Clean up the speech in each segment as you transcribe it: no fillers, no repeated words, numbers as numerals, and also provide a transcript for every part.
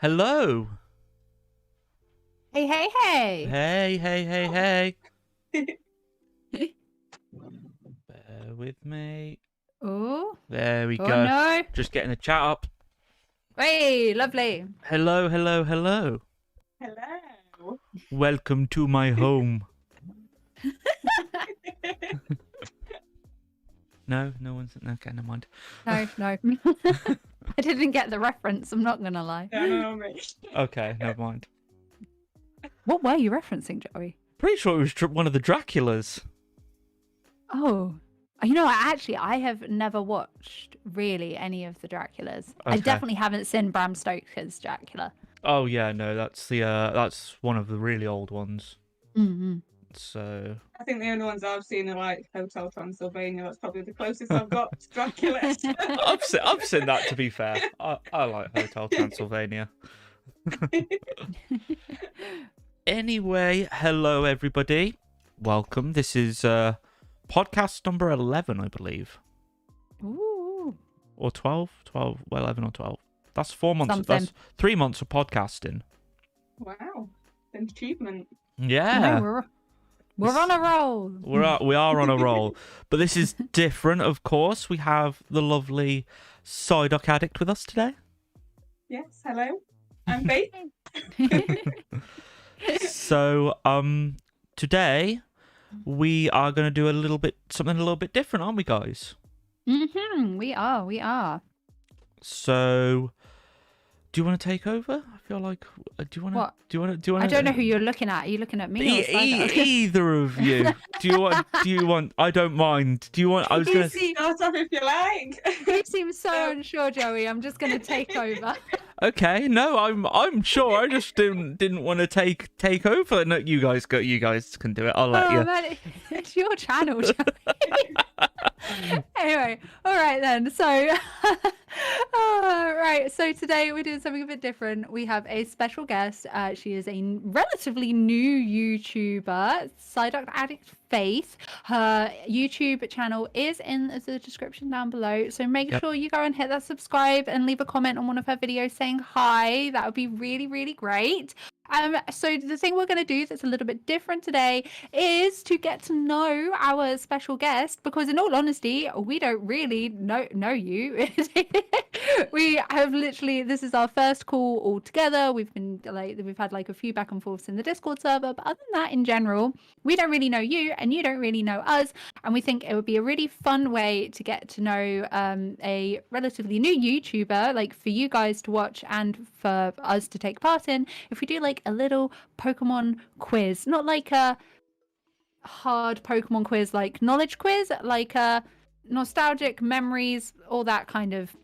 Hello. Hey, hey, hey. Hey, hey, hey, hey. Bear with me. Oh. There we Oh, go. no. Just getting the chat up. Hey, lovely. Hello, hello, hello. Hello. Welcome to my home. No one's... Okay, never mind. No. I didn't get the reference, I'm not going to lie. No, me. Okay, never mind. What were you referencing, Joey? Pretty sure it was one of the Draculas. Oh. You know, I have never watched really any of the Draculas. I Okay. definitely haven't seen Bram Stoker's Dracula. Oh yeah, no, that's that's one of the really old ones. Mm-hmm. So I think the only ones I've seen are like Hotel Transylvania. That's probably the closest I've got to Dracula. I've seen that, to be fair. I like Hotel Transylvania. Anyway, hello everybody. Welcome. This is podcast number 11, I believe. Ooh. Or 12? 12, well, 11 or 12. That's 4 months. Something. That's 3 months of podcasting. Wow, an achievement. Yeah. No, we're on a roll. We are on a roll. But this is different, of course. We have the lovely Psyduck Addict with us today. Yes, hello. I'm Faith. So, today we are going to do something a little bit different, aren't we, guys? Mm-hmm. We are. So, do you want to take over? I feel like. Do you want to? What? Do you want? I don't know who you're looking at. Are you looking at me or Psyduck? Either of you. Do you want? I don't mind. Do you want? I was You gonna. seem- Start off if you like. You seem so unsure, Joey. I'm just going to take over. Okay, no, I'm sure. I just didn't want to take over. No, you guys go. You guys can do it. I'll let you. Man, it's your channel, Joey. Anyway, all right then. So, right. So today we're doing something a bit different. We have a special guest. She is a relatively new YouTuber, Psyduck Addict Faith. Her YouTube channel is in the description down below. So make sure you go and hit that subscribe and leave a comment on one of her videos saying hi. That would be really, really great. So the thing we're going to do that's a little bit different today is to get to know our special guest, because in all honesty, we don't really know you. We have literally, this is our first call all together. We've had like a few back and forths in the Discord server, but other than that, in general, we don't really know you and you don't really know us. And we think it would be a really fun way to get to know a relatively new YouTuber, like for you guys to watch and for us to take part in, if we do like a little Pokemon quiz. Not like a hard Pokemon quiz, like knowledge quiz, like a nostalgic memories, all that kind of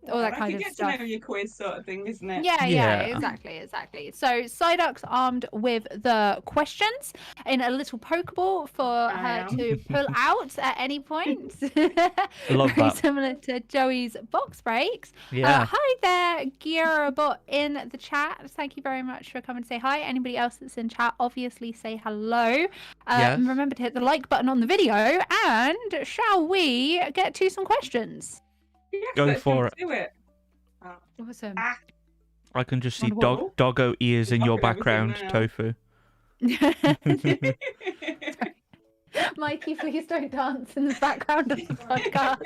Get stuff. to know your quiz sort of thing, isn't it? Yeah, exactly. So Psyduck's armed with the questions in a little Pokeball for her to pull out at any point. Love Very that. similar to Joey's box breaks. Yeah. Hi there, Gearbot in the chat. Thank you very much for coming to say hi. Anybody else that's in chat, obviously say hello. Yes. And remember to hit the like button on the video. And shall we get to some questions? Yes, Go let's for jump to it. Awesome. I can just see Wonderful. doggo ears in your background, Tofu. Mikey, please don't dance in the background of the podcast.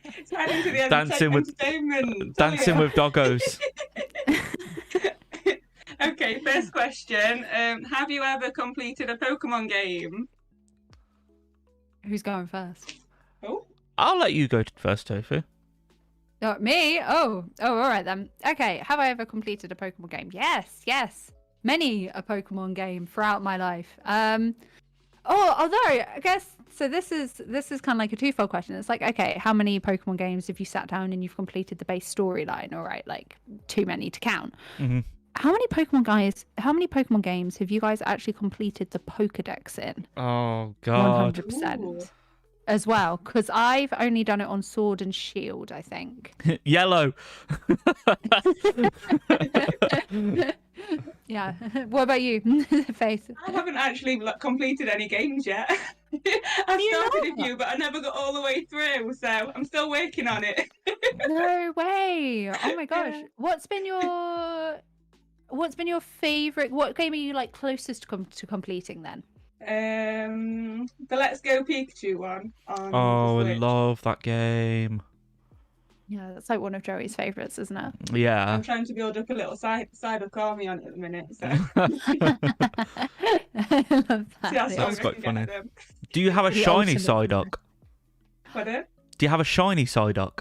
It's adding to the Dancing with- entertainment. Dancing with doggos. Okay, first question. Have you ever completed a Pokemon game? Who's going first? Oh, I'll let you go first, Tofu. Oh, me? Oh, all right then. Okay, have I ever completed a Pokemon game? Yes. Many a Pokemon game throughout my life. Although I guess so. This is kind of like a twofold question. It's like, okay, how many Pokemon games have you sat down and you've completed the base storyline? All right, like too many to count. Mm-hmm. How many Pokemon games have you guys actually completed the Pokedex in? Oh God. 100%. Ooh. As well, because I've only done it on Sword and Shield, I think. Yellow. Yeah. What about you, Faith? I haven't actually completed any games yet. I started a not? few, but I never got all the way through, so I'm still working on it. No way! Oh my gosh, Yeah. what's been your favorite? What game are you like closest to completing then? The Let's Go Pikachu one on the Oh, I Switch. love that game. Yeah, that's like one of Joey's favorites, isn't it? Yeah. I'm trying to build up a little Psyduck army on it at the minute, so I love that. see how strong That's I quite can funny. get them. Do you have a The shiny ultimate Psyduck? Pardon? Do you have a shiny Psyduck?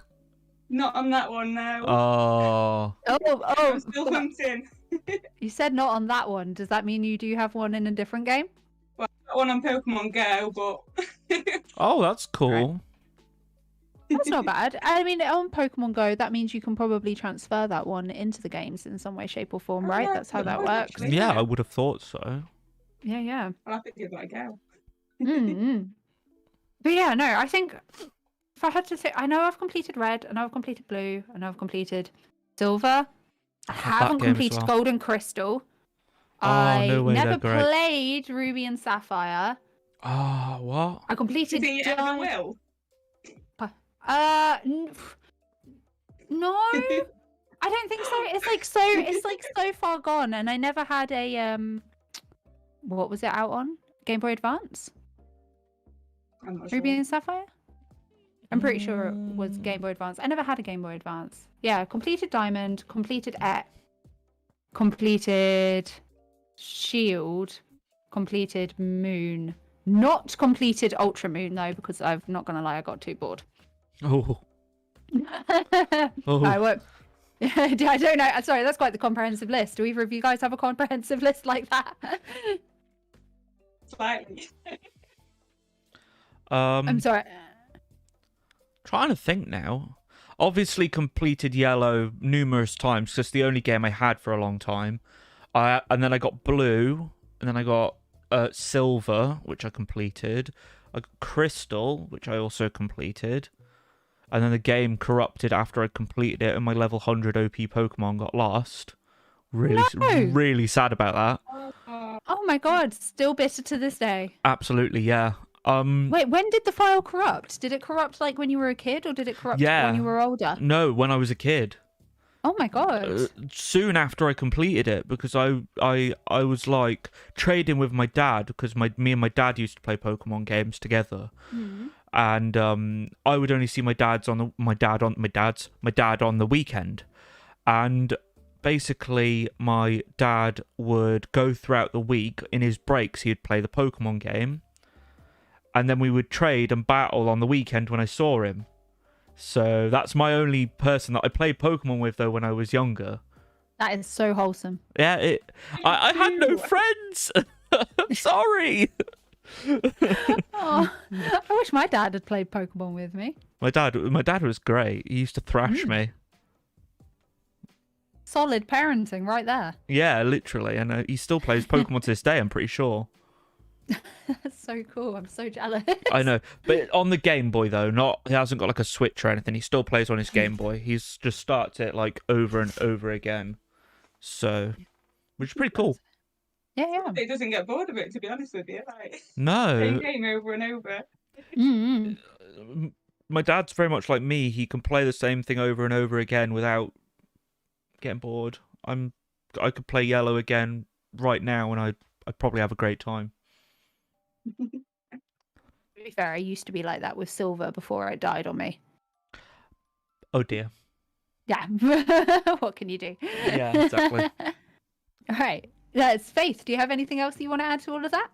Not on that one now. Oh. I'm still hunting. You said not on that one. Does that mean you do have one in a different game? Well, I've got one on Pokemon Go, but Oh, that's cool. That's not bad. I mean, on Pokemon Go, that means you can probably transfer that one into the games in some way, shape, or form, Oh, right? yeah, That's how that good point, works. actually. Yeah, I would have thought so. Yeah, yeah. I'll have to give that a go. Mm-hmm. But yeah, no, I think if I had to say, I know I've completed Red, I know I've completed Blue, I know I've completed Silver. I had that haven't game as completed well. Gold and Crystal. Oh, I no way, never they're great. played Ruby and Sapphire. Oh, what? I Do completed you think you ever Diamond. will? No, I don't think so. It's like so far gone, and I never had a what was it out on? Game Boy Advance? I'm not Ruby sure. and Sapphire? I'm pretty sure it was Game Boy Advance. I never had a Game Boy Advance. Yeah, completed Diamond, completed X, completed Shield, completed Moon. Not completed Ultra Moon though, because I'm not gonna lie, I got too bored. Oh. Oh. I won't. I don't know. Sorry, that's quite the comprehensive list. Do either of you guys have a comprehensive list like that? Slightly. I'm sorry. Trying to think now. Obviously completed Yellow numerous times because it's the only game I had for a long time. And then I got Blue, and then I got Silver, which I completed. I got Crystal, which I also completed. And then the game corrupted after I completed it, and my level 100 OP Pokemon got lost. Really, No. really sad about that. Oh my god, still bitter to this day. Absolutely, yeah. Wait, when did the file corrupt? Did it corrupt like when you were a kid, or did it corrupt Yeah. when you were older? No, when I was a kid. Oh my god. Soon after I completed it, because I was like trading with my dad, because me and my dad used to play Pokemon games together. Mhm. And I would only see my dad on the weekend, and basically my dad would go throughout the week. In his breaks he'd play the Pokemon game, and then we would trade and battle on the weekend when I saw him. So that's my only person that I played Pokemon with though when I was younger. That is so wholesome. Yeah, I had no friends. Sorry. Oh, I wish my dad had played Pokemon with me. My dad was great. He used to thrash me. Solid parenting right there. Yeah, literally, and he still plays Pokemon to this day. I'm pretty sure. That's so cool. I'm so jealous. I know, but on the Game Boy though, he hasn't got like a Switch or anything. He still plays on his Game Boy. He's just starts it like over and over again. So, which is pretty cool. Yeah, yeah. It doesn't get bored of it, to be honest with you. Like, No, same game over and over. Mm-hmm. my dad's very much like me. He can play the same thing over and over again without getting bored. I could play Yellow again right now, and I'd probably have a great time. To be fair, I used to be like that with Silver before it died on me. Oh dear. Yeah. What can you do? Yeah, exactly. All right. That's Faith. Do you have anything else you want to add to all of that?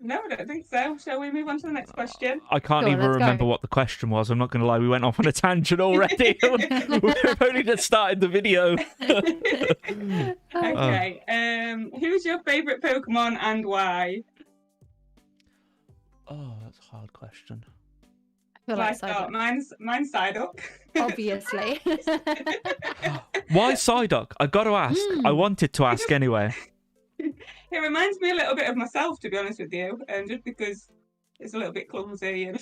No, I don't think so. Shall we move on to the next question? I can't Sure, even let's go. remember what the question was. I'm not going to lie. We went off on a tangent already. We've only just started the video. Okay. Who's your favourite Pokemon and why? Oh, that's a hard question. I feel Shall I like start? Psyduck. Mine's Psyduck. Obviously. Why Psyduck? I got to ask. I wanted to ask anyway. It reminds me a little bit of myself, to be honest with you, just because it's a little bit clumsy and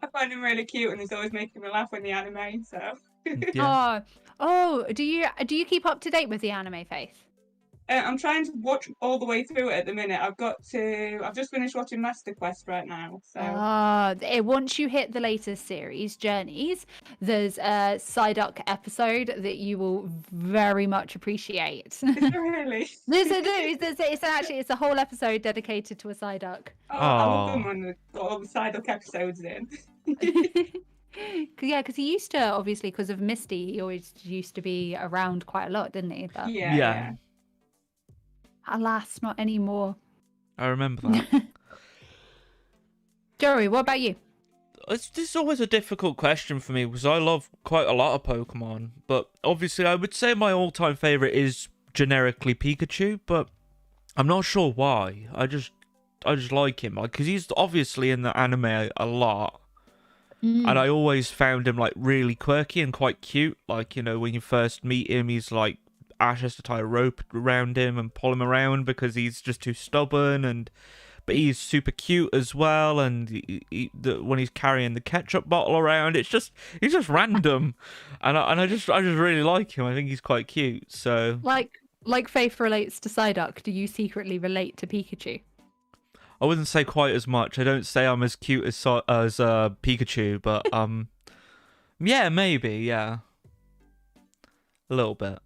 I find him really cute, and he's always making me laugh in the anime. So Yeah. Oh, do you keep up to date with the anime, Faith? I'm trying to watch all the way through it at the minute. I've just finished watching Master Quest right now. So Once you hit the latest series, Journeys, there's a Psyduck episode that you will very much appreciate. is it really? It's a whole episode dedicated to a Psyduck. Oh, I love them Oh. when they've got all the Psyduck episodes in. Because he used to, obviously, because of Misty, he always used to be around quite a lot, didn't he? But Yeah. alas, not anymore. I remember that. Joey, what about you? This is always a difficult question for me because I love quite a lot of Pokemon, but obviously I would say my all-time favorite is generically Pikachu, but I'm not sure why. I just like him, because he's obviously in the anime a lot, and I always found him like really quirky and quite cute. Like, you know, when you first meet him, he's like Ash has to tie a rope around him and pull him around because he's just too stubborn, but he's super cute as well. And when he's carrying the ketchup bottle around, he's just random, and I just really like him. I think he's quite cute. So Like Faith relates to Psyduck, do you secretly relate to Pikachu? I wouldn't say quite as much. I don't say I'm as cute as Pikachu, but yeah, maybe, yeah, a little bit.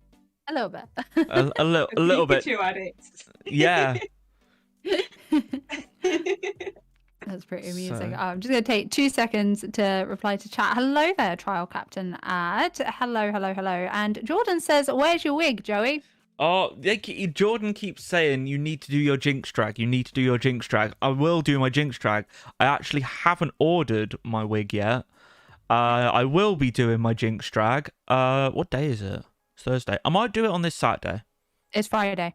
A little bit. A little bit. Pikachu addict. Yeah. That's pretty amusing. So- I'm just going to take 2 seconds to reply to chat. Hello there, Trial Captain Ad. Hello. And Jordan says, where's your wig, Joey? Oh, Jordan keeps saying you need to do your Jinx drag. You need to do your Jinx drag. I will do my Jinx drag. I actually haven't ordered my wig yet. I will be doing my Jinx drag. What day is it? It's Thursday. I might do it on this Saturday. It's Friday.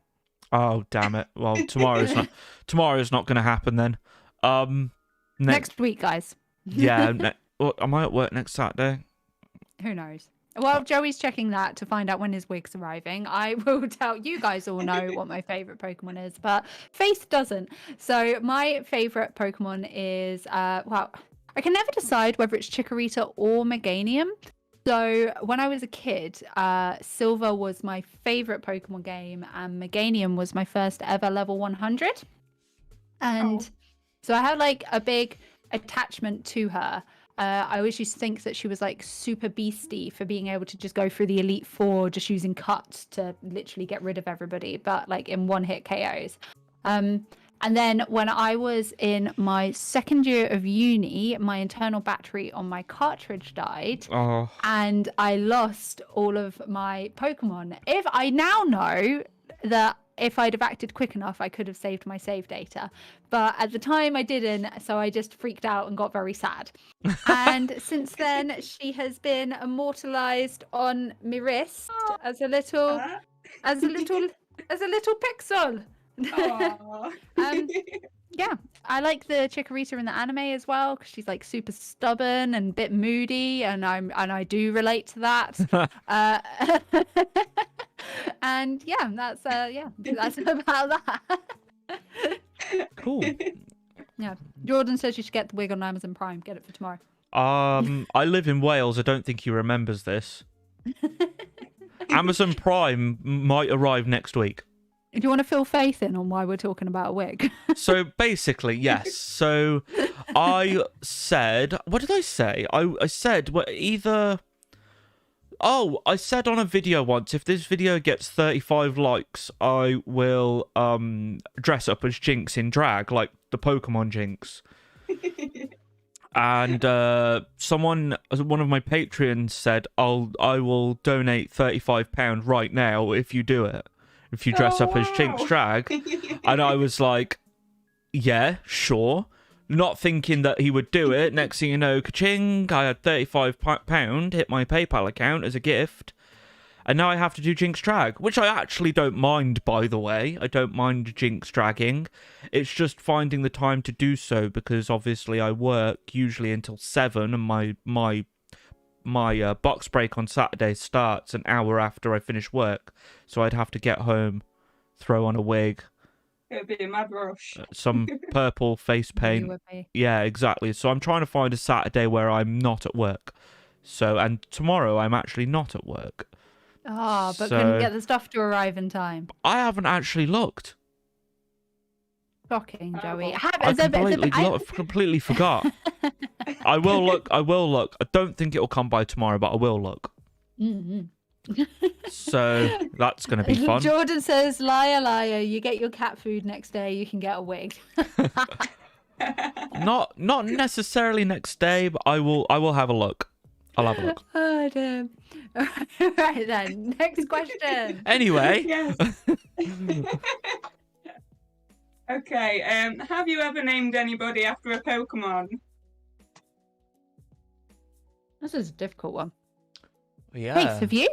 Oh, damn it. Well, tomorrow's not going to happen then. Next week, guys. Yeah. Am I at work next Saturday? Who knows? Well, Joey's checking that to find out when his wig's arriving. I will tell you guys all know what my favorite Pokemon is, but Faith doesn't. So my favorite Pokemon is, well, I can never decide whether it's Chikorita or Meganium. So when I was a kid, Silver was my favorite Pokemon game, and Meganium was my first ever level 100. And so I had like a big attachment to her. I always used to think that she was like super beastie for being able to just go through the Elite Four just using cuts to literally get rid of everybody, but like in one hit KOs. And then when I was in my second year of uni, my internal battery on my cartridge died. Oh. And I lost all of my Pokemon. If I now know that if I'd have acted quick enough, I could have saved my save data. But at the time I didn't, so I just freaked out and got very sad. And since then, she has been immortalized on my wrist as a little pixel. Yeah, I like the Chikorita in the anime as well because she's like super stubborn and a bit moody, and I do relate to that. And yeah, that's about that. Cool. Yeah, Jordan says you should get the wig on Amazon Prime. Get it for tomorrow. I live in Wales. I don't think he remembers this. Amazon Prime might arrive next week. Do you want to fill Faith in on why we're talking about a wig? So basically, yes. So I said, what did I say? I said, well, either... Oh, I said on a video once, if this video gets 35 likes, I will dress up as Jinx in drag, like the Pokemon Jinx. And one of my Patreons said, I will donate £35 right now if you do it. If you dress up as Jinx drag. And I was like, yeah, sure. Not thinking that he would do it. Next thing you know, ka-ching, I had £35 hit my PayPal account as a gift. And now I have to do Jinx drag, which I actually don't mind, by the way. I don't mind Jinx dragging. It's just finding the time to do so, because obviously I work usually until 7, and my box break on Saturday starts an hour after I finish work. So I'd have to get home, throw on a wig, It'd be a mad rush. some purple face paint. Yeah, exactly. So I'm trying to find a Saturday where I'm not at work. And tomorrow I'm actually not at work. Oh, but So- couldn't get the stuff to arrive in time. I haven't actually looked. Shocking, Joey. Horrible. I completely forgot. I will look. I don't think it'll come by tomorrow, but I will look. Mhm. So that's going to be fun. Jordan says, liar, liar, you get your cat food next day, you can get a wig. Not necessarily next day, but I will have a look. I'll have a look. Oh, damn. Right then, next question. Anyway, Yes. Okay. Have you ever named anybody after a Pokemon? This is a difficult one. yeah. Faith, have you?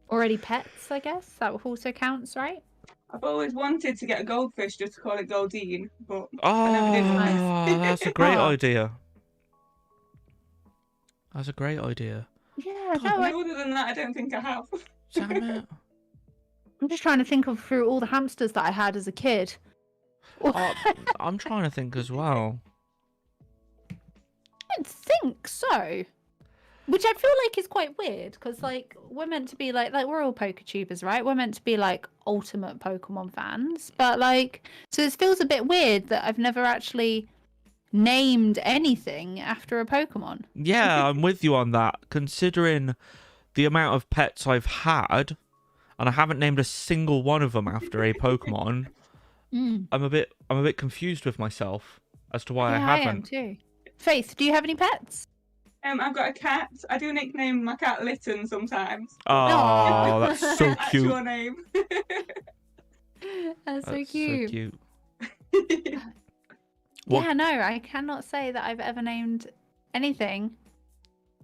Already pets, I guess? That also counts, right? I've always wanted to get a goldfish just to call it Goldine, but Oh, never did. that's a great Oh. idea. That's a great idea. Yeah, God, no, other than that, I don't think I have. Damn it. I'm just trying to think of through all the hamsters that I had as a kid. Oh, I'm trying to think as well. I don't think so. Which I feel like is quite weird because, like, we're meant to be like we're all PokeTubers, right? We're meant to be like ultimate Pokemon fans, but like, so it feels a bit weird that I've never actually named anything after a Pokemon. Yeah, I'm with you on that. Considering the amount of pets I've had, and I haven't named a single one of them after a Pokemon, Mm. I'm a bit confused with myself as to why I Yeah, I am haven't. too. Faith, do you have any pets? I've got a cat. I do nickname my cat Litten sometimes. Oh, that's so Actual cute. name. That's so That's cute. so cute. What- Yeah, no, I cannot say that I've ever named anything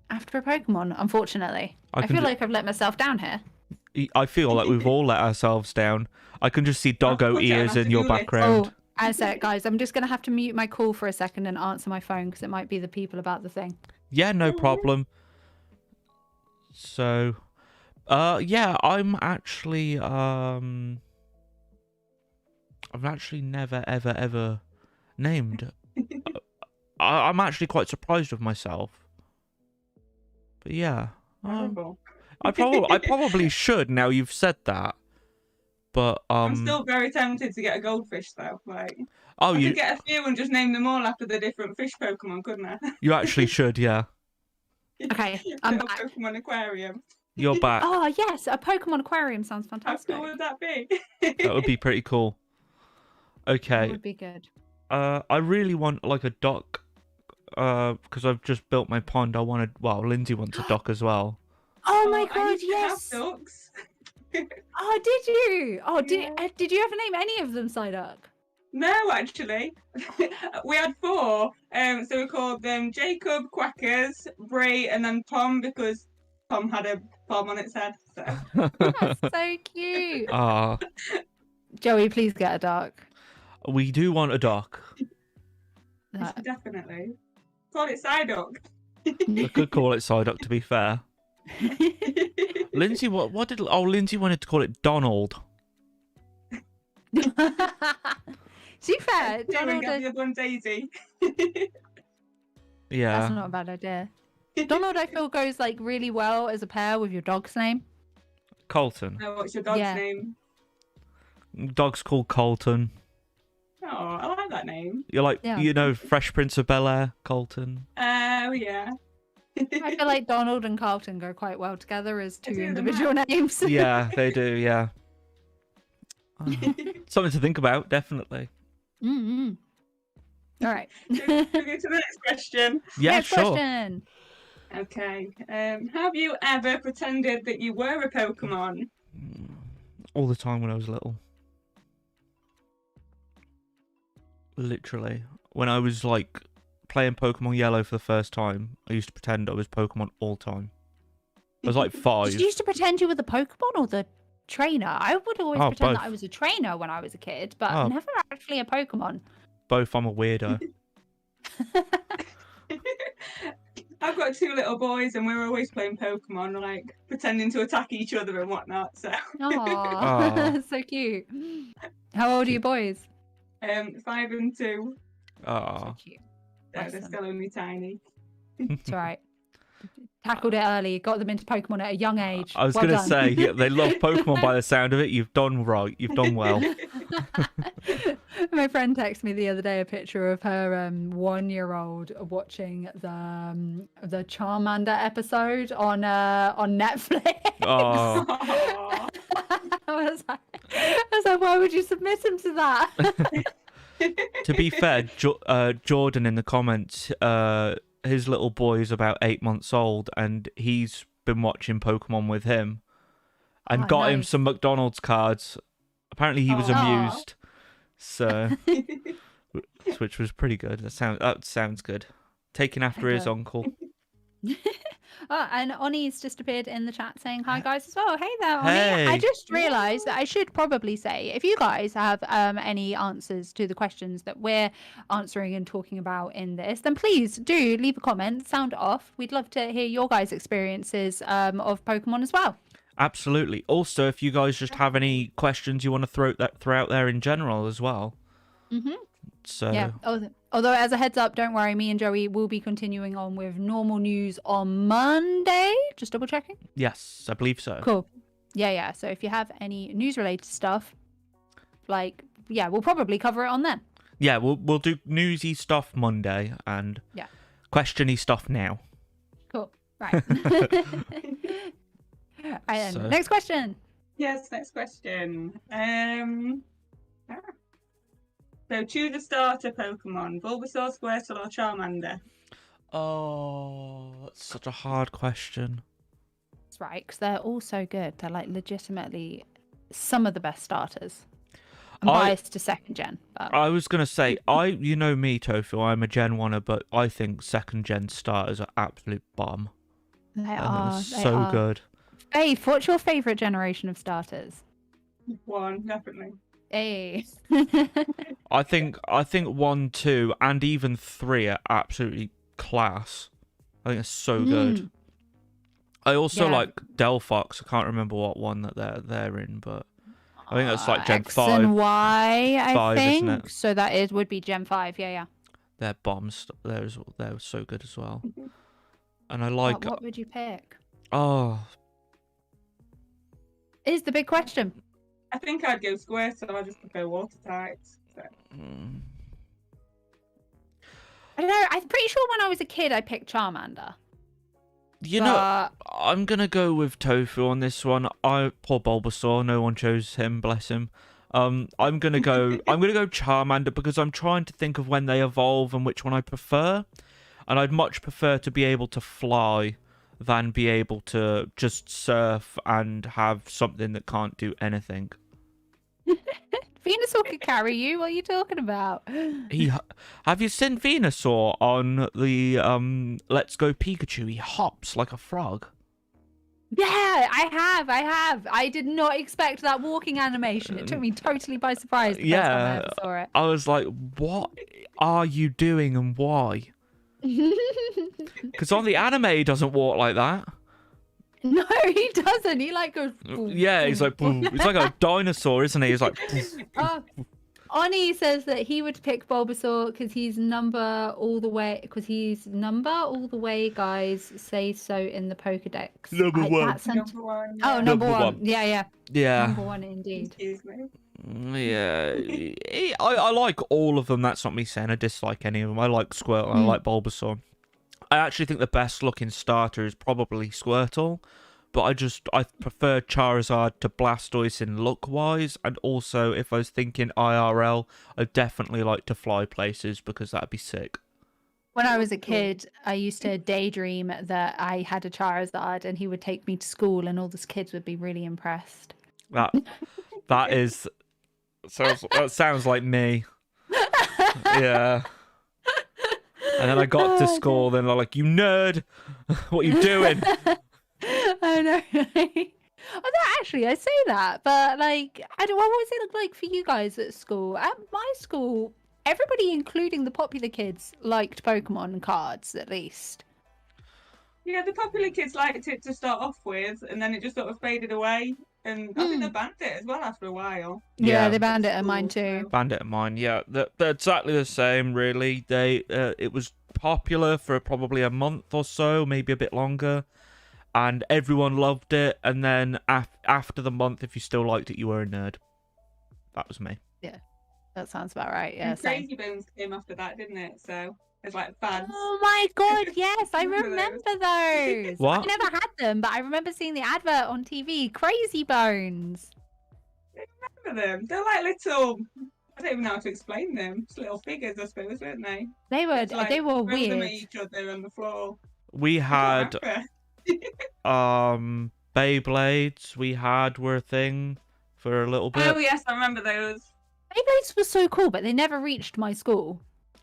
after a Pokemon, unfortunately. I can feel ju- like I've let myself down here. I feel like we've all let ourselves down. I can just see I'll doggo put it on ears my in your to-do list. background. Oh, as it, guys, I'm just going to have to mute my call for a second and answer my phone because it might be the people about the thing. Yeah, no problem. So, yeah, I'm actually, I've actually never, ever named. I'm actually quite surprised with myself. But yeah, Horrible. I probably should now you've said that. But I'm still very tempted to get a goldfish though. Like, oh, I you could get a few and just name them all after the different fish Pokemon, couldn't I? you actually should, yeah. Okay, I'm Little back. Pokemon aquarium. You're back. Oh, yes, a Pokemon aquarium sounds How fantastic. cool would that be? That would be pretty cool. That Okay. would be good. I really want like a dock, because I've just built my pond. Lindsay wants a dock as well. Oh my I god, used to have yes! ducks. Oh, did you? Oh, Yeah. did you ever name any of them Psyduck? No, actually. We had 4. So we called them Jacob, Quackers, Bray, and then Tom because Tom had a palm on its head. So. That's so cute. Ah, Joey, please get a duck. we do want a dock. Definitely. Call it Psyduck. I could call it Psyduck, to be fair. Lindsay, what did? Oh, Lindsay wanted to call it Donald. To be fair, And Donald. get the other one Daisy. Yeah. That's not a bad idea. Donald, I feel, goes like really well as a pair with your dog's name. Colton. Oh, what's your dog's Yeah. name? Dog's called Colton. Oh, I like that name. You're like, Yeah. you know, Fresh Prince of Bel-Air, Colton. Oh, yeah. I feel like Donald and Carlton go quite well together as I two do, individual names. Yeah, they do. Yeah. Something to think about, definitely. Mm-hmm. All right. Should we go to the next question? Yeah, Next sure. question. Okay. Have you ever pretended that you were a Pokemon? All the time when I was little. Literally. When I was like playing Pokemon Yellow for the first time, I used to pretend I was Pokemon all the time. I was like 5. Did you used to pretend you were the Pokemon or the trainer? I would always Oh, pretend that both. I was a trainer when I was a kid, but Oh. never actually a Pokemon. Both, I'm a weirdo. I've got 2 little boys and we're always playing Pokemon, like pretending to attack each other and whatnot. So, Aww, Aw. so cute. How old are your boys? 5 and 2. Ah. So cute. So Bless they're them. still only tiny. It's all right. Tackled it early, got them into Pokemon at a young age. I was Well going to done. say, yeah, they love Pokemon by the sound of it. You've done right. You've done well. My friend texted me the other day a picture of her 1-year-old watching the Charmander episode on Netflix. Oh, Aw. I was like, why would you submit him to that? to be fair, Jordan in the comments, his little boy is about 8 months old, and he's been watching Pokemon with him, and Oh, got him nice. some McDonald's cards. Apparently, he was Aw. amused, so which was pretty good. That sounds good. Taking after his Good. uncle. Oh, and Oni's just appeared in the chat saying hi guys as well. Hey there, Oni. I Hey. just realised that I should probably say, if you guys have any answers to the questions that we're answering and talking about in this, then please do leave a comment, sound off. We'd love to hear your guys' experiences of Pokemon as well. Absolutely. Also, if you guys just have any questions you want to throw out there in general as well. Mm-hmm. So Yeah. Although, as a heads up, don't worry, me and Joey will be continuing on with normal news on Monday. Just double checking. yes, I believe so. Cool. Yeah. So if you have any news related stuff, we'll probably cover it on then. Yeah, we'll do newsy stuff Monday and Yeah. questiony stuff now. Cool. Right. And So- next question. Yes, next question. So choose a starter Pokemon: Bulbasaur, Squirtle, or Charmander. Oh, that's such a hard question. That's right, because they're all so good. They're like legitimately some of the best starters. I'm biased to second gen, but I was gonna say, you know me, Tofu, I'm a Gen 1er, but I think second gen starters are absolute bomb. they And are. they're They so are. good. Faith, what's your favorite generation of starters? 1, definitely. Hey. I think 1, 2, and even 3 are absolutely class. I think it's so good. I also Yeah. like Delphox. I can't remember what one that they're in, but I think that's like Gen X 5. and Y, I 5, isn't think. it? So that would be Gen 5. Yeah. They're bombs. They're so good as well. And I But like. what would you pick? Oh, Is the big question. I think I'd go Squirtle. I just prefer water types. So. mm, I don't know. I'm pretty sure when I was a kid, I picked Charmander. you know, I'm gonna go with Tofu on this one. Poor Bulbasaur. No one chose him. Bless him. I'm gonna go. I'm gonna go Charmander because I'm trying to think of when they evolve and which one I prefer. And I'd much prefer to be able to fly than be able to just surf and have something that can't do anything. Venusaur could carry you. What are you talking about? Have you seen Venusaur on the Let's Go Pikachu? He hops like a frog. Yeah, I have. I did not expect that walking animation. It took me totally by surprise the first time I ever saw it. I was like, what are you doing and why? Because on the anime, he doesn't walk like that. No, he doesn't. He like goes. boom, Yeah, he's boom, like, he's like a dinosaur, isn't he? He's like, Oni says that he would pick Bulbasaur because he's number all the way. Guys say so in the Pokedex. Number one. Number 1. Oh, yeah. number Number one. one. Yeah. yeah. Number one indeed. Excuse me. Yeah, I like all of them. That's not me saying I dislike any of them. I like Squirtle. I like Bulbasaur. I actually think the best looking starter is probably Squirtle, but I prefer Charizard to Blastoise in look wise, and also if I was thinking IRL, I'd definitely like to fly places because that'd be sick. When I was a kid, I used to daydream that I had a Charizard and he would take me to school and all the kids would be really impressed. That sounds like me. Yeah. And then I got to school, and they're like, "You nerd, what are you doing?" I know. Although actually, I say that, but like, what was it look like for you guys at school? At my school, everybody, including the popular kids, liked Pokemon cards at least. Yeah, the popular kids liked it to start off with, and then it just sort of faded away. And I think they banned it as well after a while. Yeah, Yeah. they banned it at mine Cool, too. so- Bandit of mine, yeah, they're exactly the same, really. It was popular for probably a month or so, maybe a bit longer, and everyone loved it. And then after the month, if you still liked it, you were a nerd. That was me. That sounds about right. Yeah, And same. Crazy Bones came after that, didn't it? So there's like fads. Oh my god, yes, I Remember those? remember those. What? I never had them, but I remember seeing the advert on TV. Crazy Bones. Remember them? They're like little. I don't even know how to explain them. Just little figures, I suppose, weren't they? They were It's like, they were throw them at weird. each other on the floor. We I had can't remember. Beyblades. Were a thing for a little bit. Oh yes, I remember those. Beyblades were so cool, but they never reached my school.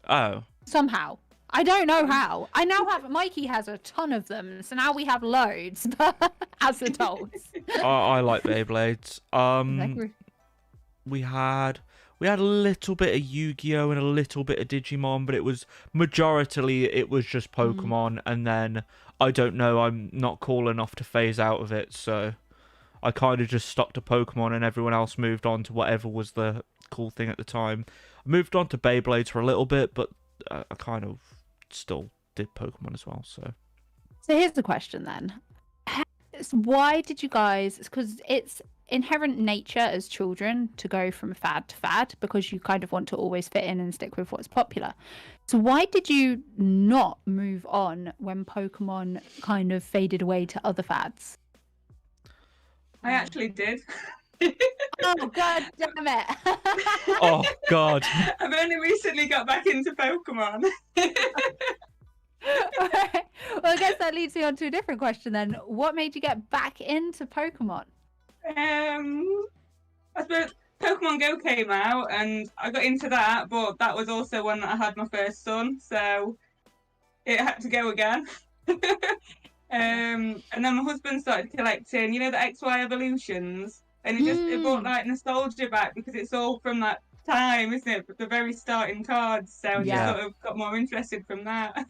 Oh. Somehow. I don't know how. I now have Mikey has a ton of them, so now we have loads as adults. I like Beyblades. Like, We had a little bit of Yu-Gi-Oh and a little bit of Digimon, but it was just Pokemon. And then I don't know, I'm not cool enough to phase out of it, so I kind of just stuck to Pokemon, and everyone else moved on to whatever was the cool thing at the time. I moved on to Beyblades for a little bit, but I kind of still did Pokemon as well. So here's the question then. Why did you guys, because it's inherent nature as children to go from fad to fad, because you kind of want to always fit in and stick with what's popular. So why did you not move on when Pokemon kind of faded away to other fads? I actually did. Oh god damn it. oh god. I've only recently got back into Pokemon. Alright. Well, I guess that leads me on to a different question then. What made you get back into Pokemon? I suppose Pokemon Go came out and I got into that, but that was also when I had my first son, so it had to go again. And then my husband started collecting, the XY evolutions, and it brought like nostalgia back because it's all from that time, isn't it? The very starting cards, so I just sort of got more interested from that.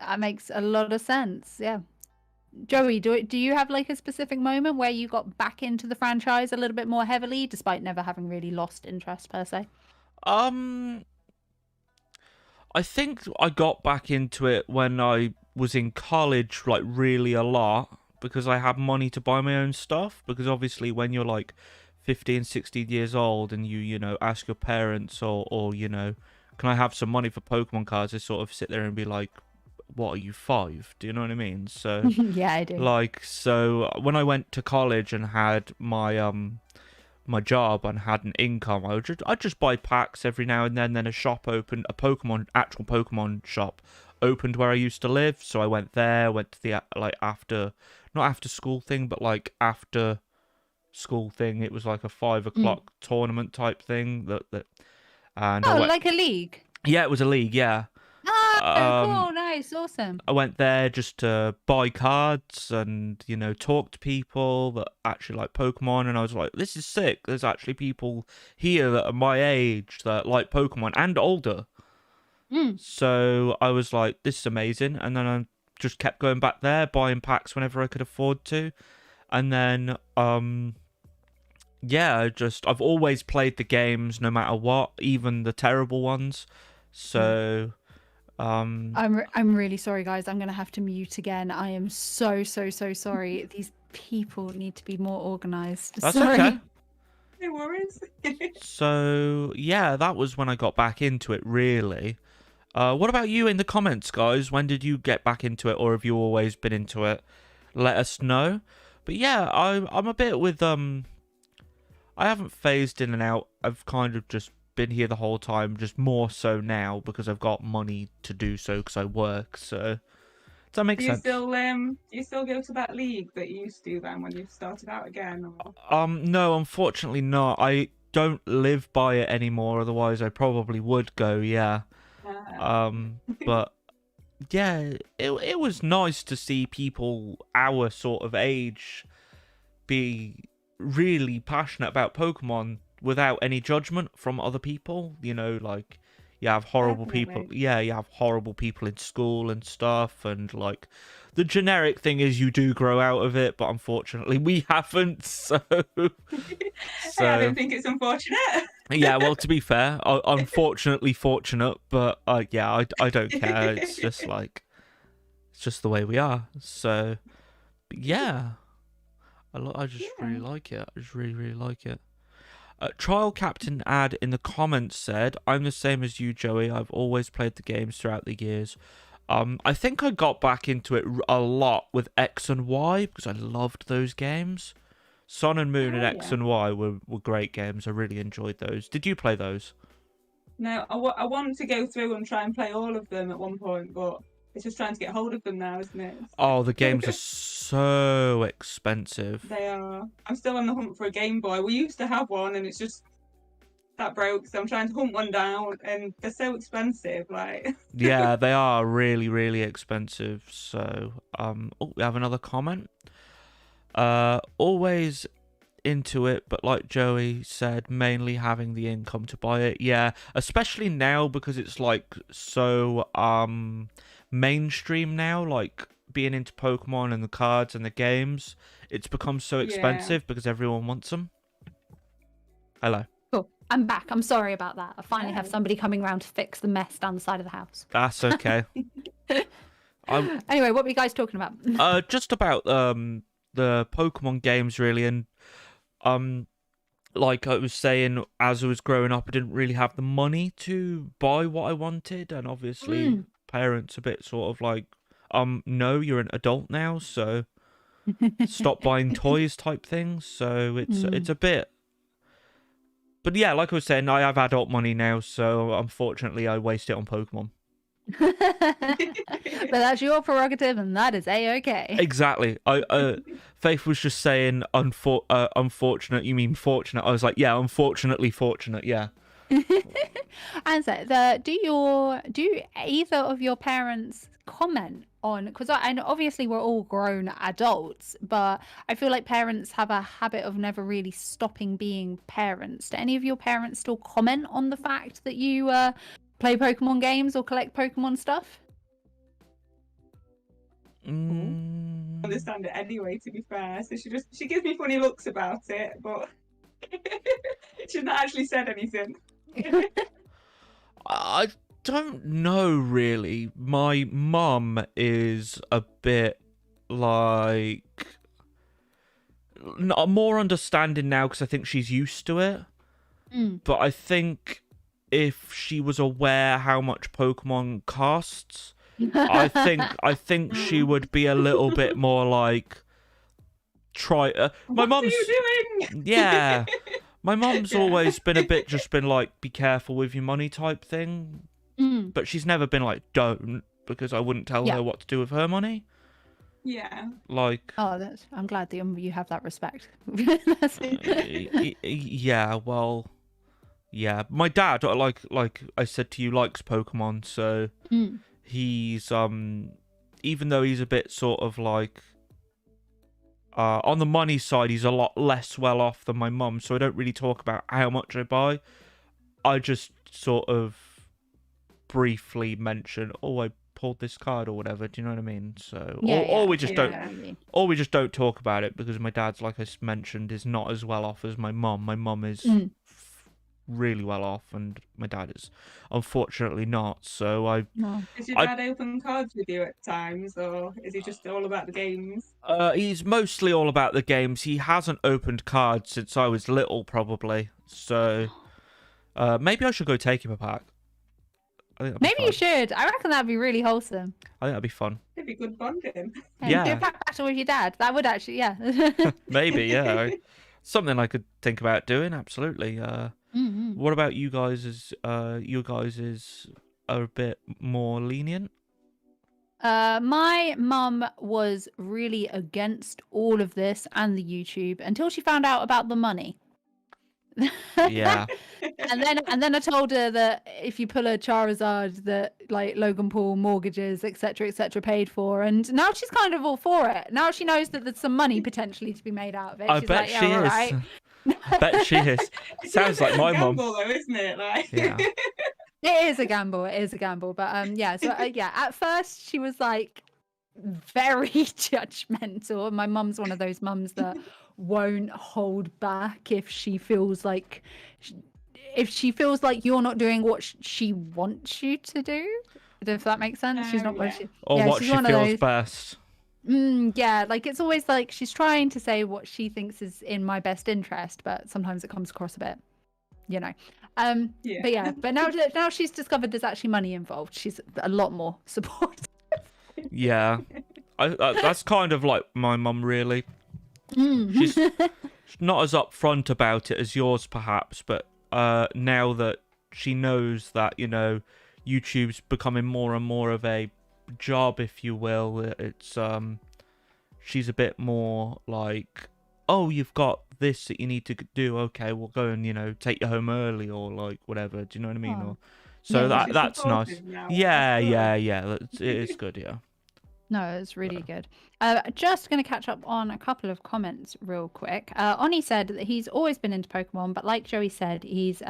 That makes a lot of sense. Yeah. Joey, do you have like a specific moment where you got back into the franchise a little bit more heavily, despite never having really lost interest per se? I think I got back into it when I was in college, like really a lot, because I had money to buy my own stuff. Because obviously when you're like 15, 16 years old and you ask your parents or can I have some money for Pokemon cards, they sort of sit there and be like, what are you, 5? Do you know what I mean? So yeah, I do. Like, so when I went to college and had my my job and had an income, I'd just buy packs every now and then. Then a shop opened, actual Pokemon shop opened where I used to live, so I went there. Went to the not after school thing, but like after school thing. It was like a 5 o'clock tournament type thing and like a league. Yeah, it was a league. Yeah. Oh, cool, nice, awesome. I went there just to buy cards and, talk to people that actually like Pokemon. And I was like, this is sick. There's actually people here that are my age that like Pokemon and older. So I was like, this is amazing. And then I just kept going back there, buying packs whenever I could afford to. And then, I've always played the games no matter what, even the terrible ones. So... I'm really sorry, guys. I'm gonna have to mute again. I am so sorry. These people need to be more organized. That's sorry. okay. No worries. So yeah, that was when I got back into it, really. What about you in the comments, guys? When did you get back into it, or have you always been into it? Let us know. But yeah, I'm a bit with I haven't phased in and out. I've kind of just been here the whole time, just more so now because I've got money to do so because I work. So does that make sense? Do you still go to that league that you used to then when you started out again? Or... No, unfortunately not. I don't live by it anymore. Otherwise, I probably would go. Yeah. But yeah, it was nice to see people our sort of age be really passionate about Pokemon without any judgment from other people. Like you have horrible people. Definitely. Yeah, you have horrible people in school and stuff, and like the generic thing is you do grow out of it, but unfortunately we haven't. So, Hey, I don't think it's unfortunate. yeah. Well, to be fair, unfortunately fortunate, but yeah, I don't care. It's just like it's just the way we are. So, but yeah, I just really like it. I just really like it. Trial Captain Ad in the comments said, "I'm the same as you, Joey. I've always played the games throughout the years. I think I got back into it a lot with X and Y because I loved those games. Sun and Moon and X and Y were great games. I really enjoyed those. Did you play those?" No, I want to go through and try and play all of them at one point, but it's just trying to get hold of them now, isn't it? Oh, the games are so expensive. They are. I'm still on the hunt for a Game Boy. We used to have one, and it's just that broke. So I'm trying to hunt one down, and they're so expensive. Like. Yeah, they are really expensive. So, oh, we have another comment. Always into it, but like Joey said, mainly having the income to buy it. Yeah, especially now because it's like so mainstream now, like being into Pokemon and the cards and the games, it's become so expensive because everyone wants them. Hello. Cool. I'm back. I'm sorry about that. I finally have somebody coming around to fix the mess down the side of the house. That's okay. Anyway, what were you guys talking about? Just about the Pokemon games really, and like I was saying, as I was growing up, I didn't really have the money to buy what I wanted, and obviously parents a bit sort of like, no, you're an adult now, so stop buying toys type things. So it's a bit, but yeah, like I was saying, I have adult money now, so unfortunately I waste it on Pokemon. But that's your prerogative, and that is a-okay. Exactly. Faith was just saying unfortunate. You mean fortunate? I was like, yeah, unfortunately fortunate. Yeah. And so, do either of your parents comment on? Because I know obviously we're all grown adults, but I feel like parents have a habit of never really stopping being parents. Do any of your parents still comment on the fact that you play Pokemon games or collect Pokemon stuff? Understand it anyway, to be fair. So she gives me funny looks about it, but she's not actually said anything. I don't know really. My mum is a bit like more understanding now because I think she's used to it. But I think if she was aware how much Pokemon costs, I think she would be a little bit more like my mum's. What are you doing? Yeah, my mum's always been like, be careful with your money type thing, but she's never been like, don't, because I wouldn't tell her what to do with her money. Yeah. Like. Oh, I'm glad that you have that respect. Yeah. Well. Yeah, my dad, like I said to you, likes Pokemon, so he's even though he's a bit sort of like on the money side, he's a lot less well off than my mum, so I don't really talk about how much I buy. I just sort of briefly mention, oh, I pulled this card or whatever. Do you know what I mean? So or we just don't talk about it because my dad's, like I mentioned, is not as well off as my mum. My mum is really well off, and my dad is unfortunately not. So Does your dad open cards with you at times, or is he just all about the games? He's mostly all about the games. He hasn't opened cards since I was little, probably. So maybe I should go take him a pack. Maybe you should. I reckon that'd be really wholesome. I think that'd be fun. It'd be good bonding. Yeah. Do a pack battle with your dad. That would actually, yeah. Maybe, yeah. Something I could think about doing. Absolutely. What about you guys? You guys are a bit more lenient? My mum was really against all of this and the YouTube until she found out about the money. Yeah. and then I told her that if you pull a Charizard that like Logan Paul mortgages, etc., paid for, and now she's kind of all for it. Now she knows that there's some money potentially to be made out of it. I bet she is. Right. I bet she is. Sounds like my mum. Though, isn't it? Like... Yeah. It is a gamble. It is a gamble. But yeah. So yeah, at first she was like very judgmental. My mum's one of those mums that won't hold back if she feels like you're not doing what she wants you to do. If that makes sense. She's not Yeah. Or what she's she one of feels those. best. Yeah, like it's always like she's trying to say what she thinks is in my best interest, but sometimes it comes across a bit, you know. Yeah. But yeah, but now she's discovered there's actually money involved. She's a lot more supportive. Yeah. That's kind of like my mum, really. She's not as upfront about it as yours, perhaps, but now that she knows that, you know, YouTube's becoming more and more of a job, if you will, it's she's a bit more like, oh, you've got this that you need to do, okay, we'll go and, you know, take you home early, or like whatever, do you know what I mean? Oh. Or so Yeah, she's that's nice. supportive now. Yeah, That's good. it is good. Yeah. No, it's really good. Just going to catch up on a couple of comments real quick. Oni said that he's always been into Pokemon, but like Joey said, he's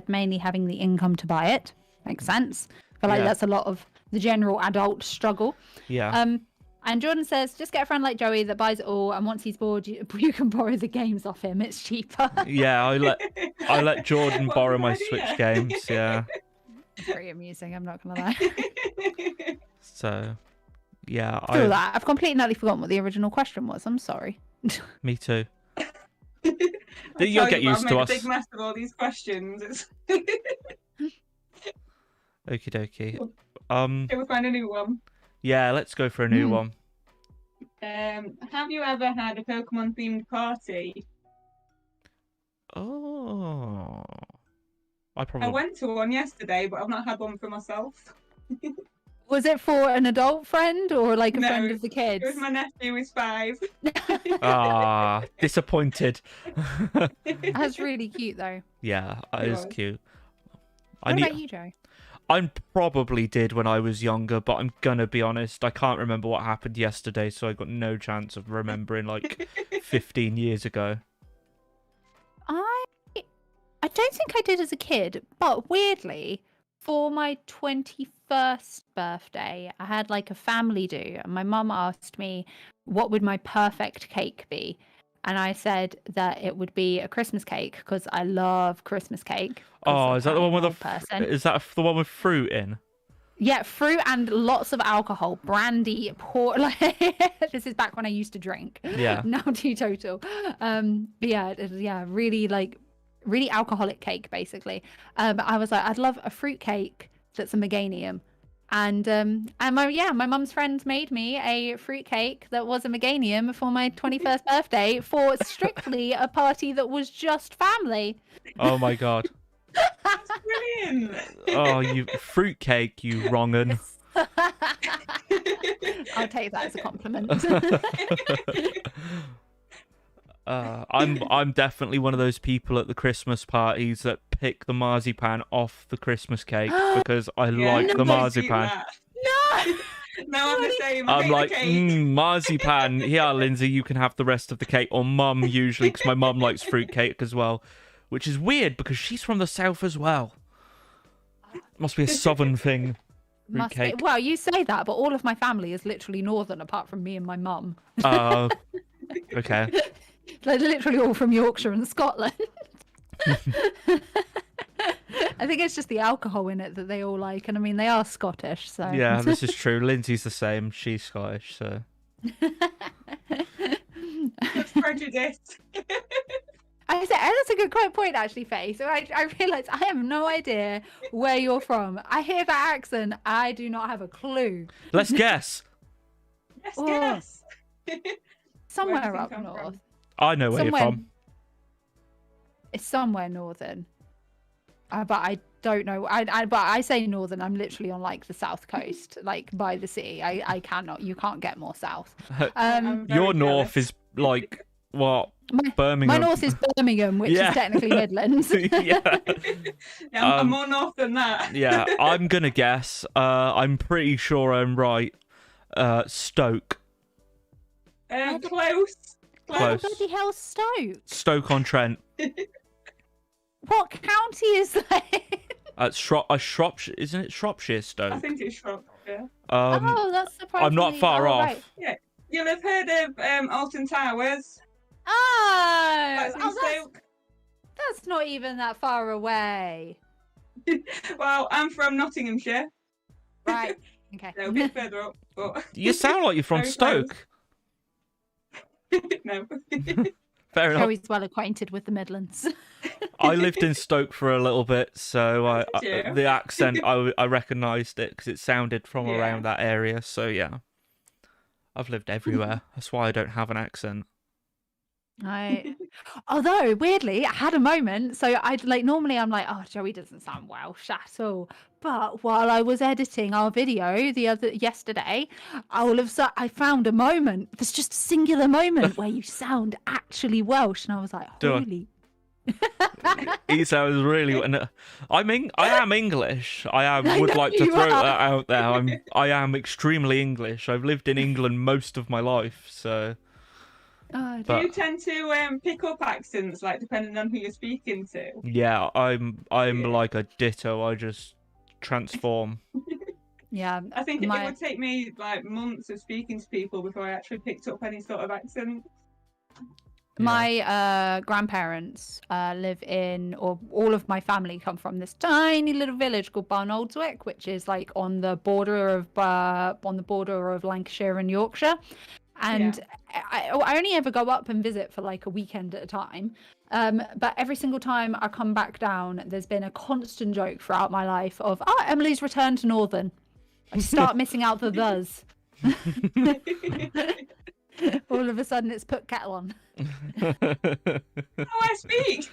mainly having the income to buy it. Makes sense. I feel like Yeah. that's a lot of the general adult struggle. Yeah. And Jordan says, just get a friend like Joey that buys it all, and once he's bored, you can borrow the games off him. It's cheaper. Yeah, I let Jordan What a borrow good my idea. Switch games. Yeah. Pretty amusing, I'm not gonna lie. So, yeah, I feel that. I've completely and utterly forgotten what the original question was. I'm sorry. me too. I You'll tell get you, used I've to made us. a big mess of all these questions. Okie dokie. Shall we find a new one? Yeah, let's go for a new one. Have you ever had a Pokemon themed party? Oh, I I probably. went to one yesterday, but I've not had one for myself. Was it for an adult friend or like a No, friend of the kids? It was my nephew who's 5. Ah, disappointed. That's really cute though. Yeah, it It is was. cute. What about you, Joe? I probably did when I was younger, but I'm gonna be honest, I can't remember what happened yesterday, so I got no chance of remembering like 15 years ago. I don't think I did as a kid, but weirdly, for my 21st birthday, I had like a family do, and my mum asked me what would my perfect cake be. And I said that it would be a Christmas cake because I love Christmas cake. 'cause Oh, I'm is that the an one with old person. Is that the one with fruit in? Yeah, fruit and lots of alcohol, brandy, pour. Like, this is back when I used to drink. Yeah. Now teetotal. But yeah, really alcoholic cake, basically. But I was like, I'd love a fruit cake that's a meganium. And my mum's friends made me a fruit cake that was a meganium for my 21st birthday for strictly a party that was just family. Oh my god. That's brilliant. Oh, you fruitcake, you wrong'un. I'll take that as a compliment. I'm definitely one of those people at the Christmas parties that pick the marzipan off the Christmas cake because I like the no, marzipan. No! No, I'm the same. I I'm hate like, the cake. marzipan. Yeah, Lindsay, you can have the rest of the cake. Or mum, usually, because my mum likes fruit cake as well. Which is weird because she's from the south as well. Must be a southern thing. Fruit Must be. cake. Well, you say that, but all of my family is literally northern, apart from me and my mum. Okay. They're literally all from Yorkshire and Scotland. I think it's just the alcohol in it that they all like, and I mean they are Scottish, so Yeah, this is true. Lindsay's the same. She's Scottish, so. That's prejudice. I said, oh, that's a good point, actually, Faye. So I realised I have no idea where you're from. I hear that accent. I do not have a clue. Let's guess. Yes, Oh. yes. Somewhere Where do you up think I'm north. from? I know where Somewhere. you're from. It's somewhere northern. But I don't know. But I say northern. I'm literally on like the south coast, like by the sea. I cannot. You can't get more south. I'm very Your north jealous. is like, what? My Birmingham. north is Birmingham, which Yeah. is technically Midlands. yeah. Yeah, I'm more north than that. Yeah, I'm gonna guess. I'm pretty sure I'm right. Stoke. Close. Close. Bloody hell, Stoke. Stoke on Trent. What county is that? Shropshire, isn't it Shropshire Stoke? I think it's Shropshire. Oh, that's surprising. I'm not far off. Right. Yeah, you'll have heard of Alton Towers. Oh, That's in Stoke. that's not even that far away. Well, I'm from Nottinghamshire. Right. Okay. So a bit further up, but You sound like you're from Very Stoke. no. Fair enough. Joey's well acquainted with the Midlands. I lived in Stoke for a little bit, so Did you? the accent I recognised it because it sounded from Yeah. around that area. So yeah, I've lived everywhere. That's why I don't have an accent. Although weirdly, I had a moment. So normally I'm like, oh, Joey doesn't sound Welsh at all. But while I was editing our video yesterday, all of a sudden I found a moment. There's just a singular moment where you sound actually Welsh, and I was like, Do I? holy. He sounds really. I am English. I would know like to you throw are. that out there. I am extremely English. I've lived in England most of my life, so. Oh, Do you tend to pick up accents, like depending on who you're speaking to? Yeah, I'm Yeah. like a ditto. I just transform. yeah. I think it would take me like months of speaking to people before I actually picked up any sort of accent. My grandparents live in, or all of my family come from this tiny little village called Barnoldswick, which is like on the border of Lancashire and Yorkshire. And I only ever go up and visit for like a weekend at a time. But every single time I come back down, there's been a constant joke throughout my life of, Emily's returned to Northern. I start missing out the thes. All of a sudden it's put kettle on. How I speak.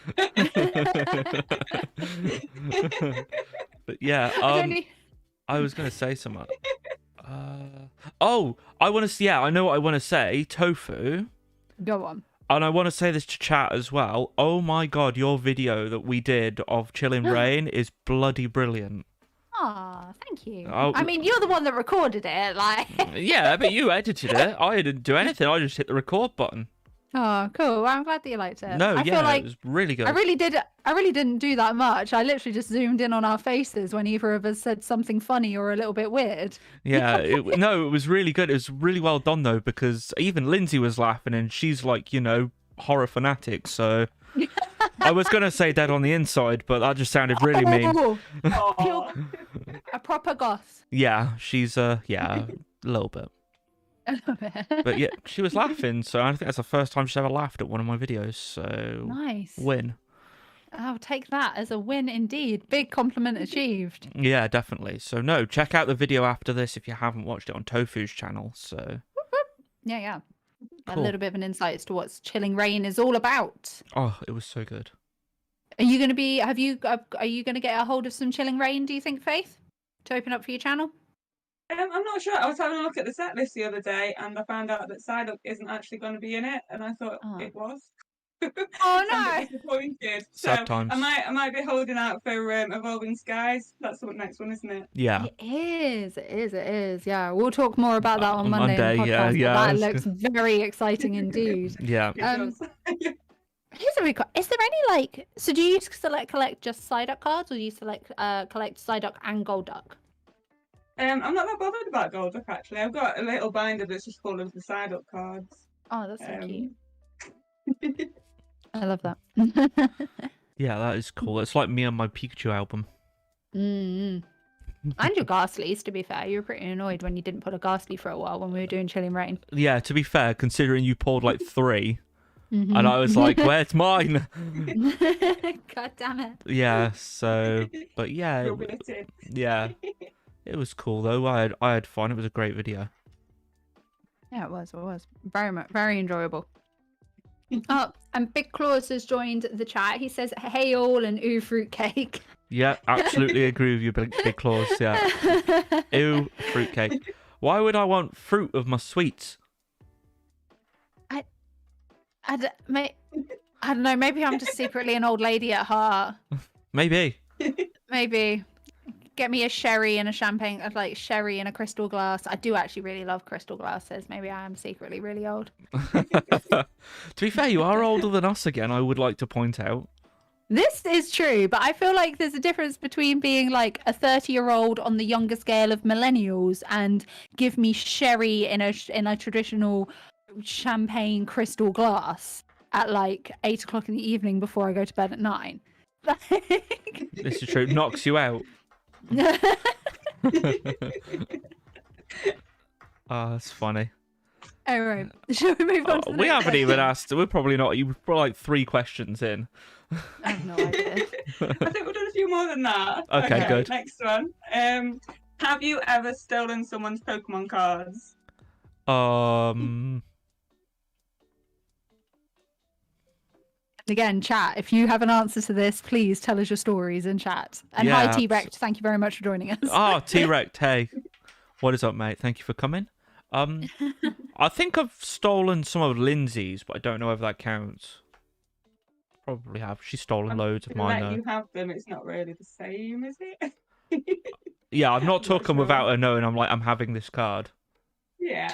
But yeah, I was gonna say something. I want to see. Yeah, I know what I want to say. Tofu. Go on. And I want to say this to chat as well. Oh my god, your video that we did of Chilling Rain is bloody brilliant. Aw, thank you. Oh. I mean, you're the one that recorded it, like. Yeah, but you edited it. I didn't do anything. I just hit the record button. Oh, cool. Well, I'm glad that you liked it. No, I yeah, feel like it was really good. I really didn't do that much. I literally just zoomed in on our faces when either of us said something funny or a little bit weird. Yeah, it was really good. It was really well done though, because even Lindsay was laughing, and she's like, horror fanatic. So I was gonna say dead on the inside, but that just sounded really mean. Pure- a proper goth. Yeah, she's a little bit. But yeah, she was laughing, so I think that's the first time she's ever laughed at one of my videos. So Nice. win. I'll take that as a win indeed. Big compliment achieved. Yeah, definitely. So no, check out the video after this if you haven't watched it on Tofu's channel. So Yeah. A Cool. little bit of an insight as to what Chilling Rain is all about. oh, it was so good. Are you going to be? Are you going to get a hold of some Chilling Rain? Do you think, Faith, to open up for your channel? I'm not sure. I was having a look at the set list the other day, and I found out that Psyduck isn't actually going to be in it, and I thought Oh. it was. Oh I'm a no! bit disappointed. Sad So times. I might be holding out for Evolving Skies. That's the next one, isn't it? Yeah. It is. Yeah, we'll talk more about that on Monday. Monday, on the yeah, podcast, yeah, but that that's looks very exciting indeed. Yeah. It Um, does. Here's a record. Is there any so do you collect just Psyduck cards, or do you collect Psyduck and Golduck? I'm not that bothered about Golduck actually. I've got a little binder that's just full of the Psyduck cards. Oh, that's so cute. Um, I love that. Yeah, that is cool. It's like me on my Pikachu album. And your Ghastlies, to be fair. You were pretty annoyed when you didn't put a Ghastly for a while when we were doing Chilling Rain. Yeah, to be fair, considering you pulled like 3, Mm-hmm. and I was like, where's mine? God damn it. Yeah, so, but yeah, real bitty. yeah, it was cool though. I had fun. It was a great video. Yeah, it was. Very enjoyable. Oh, and Big Claus has joined the chat. He says, hey all, and ooh, fruitcake. Yeah, absolutely agree with you, Big Claus. Yeah, ew, fruitcake. Why would I want fruit of my sweets? I don't know. Maybe I'm just secretly an old lady at heart. Maybe. Maybe. Get me a sherry and a champagne, like sherry in a crystal glass. I do actually really love crystal glasses. Maybe I am secretly really old. To be fair, you are older than us again, I would like to point out. This is true, but I feel like there's a difference between being like a 30-year-old on the younger scale of millennials and give me sherry in a traditional champagne crystal glass at like 8 o'clock in the evening before I go to bed at 9. Like... This is true. Knocks you out. Oh, that's funny. All right. Shall we move on to the We next haven't even question? asked. We're probably not. You're probably like 3 questions in. I have no idea. I think we've done a few more than that. Okay, good. Next one. Have you ever stolen someone's Pokemon cards? Again, chat, if you have an answer to this, please tell us your stories in chat. And Yeah, hi, T-Rex. Thank you very much for joining us. Oh, T-Rex, hey. What is up, mate? Thank you for coming. I think I've stolen some of Lindsay's, but I don't know if that counts. Probably have. She's stolen loads of mine, Let though. you have them. It's not really the same, is it? Yeah, I've not took them sure. without her knowing. I'm having this card. Yeah.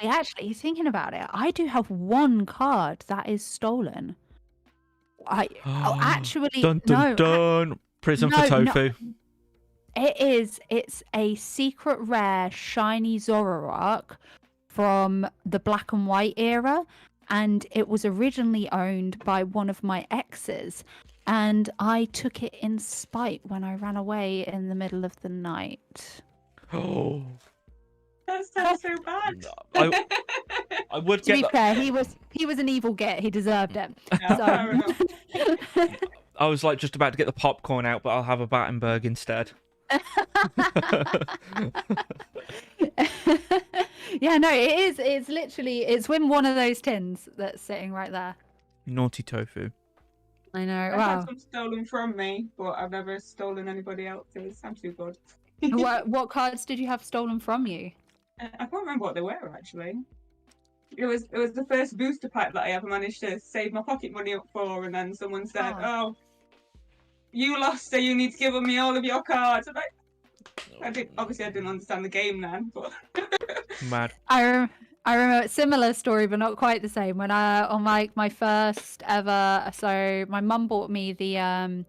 Actually, thinking about it, I do have one card that is stolen. Actually, Dun, dun, no. dun. Prison for No, no. Tofu. It's a secret rare shiny Zoroark from the black and white era, and it was originally owned by one of my exes, and I took it in spite when I ran away in the middle of the night. Oh. That sounds so bad. I would To get be that. fair, he was an evil git. He deserved it. Yeah, fair enough. I was like just about to get the popcorn out, but I'll have a Battenberg instead. Yeah, no, it is. It's literally, it's in one of those tins that's sitting right there. Naughty Tofu. I know. I've Wow. had some stolen from me, but I've never stolen anybody else's. I'm too good. What cards did you have stolen from you? I can't remember what they were actually. It was the first booster pack that I ever managed to save my pocket money up for, and then someone said, "Oh, you lost, so you need to give me all of your cards." I'm like, obviously I didn't understand the game then, but Mad. I remember a similar story, but not quite the same. When on my first ever, so my mum bought me the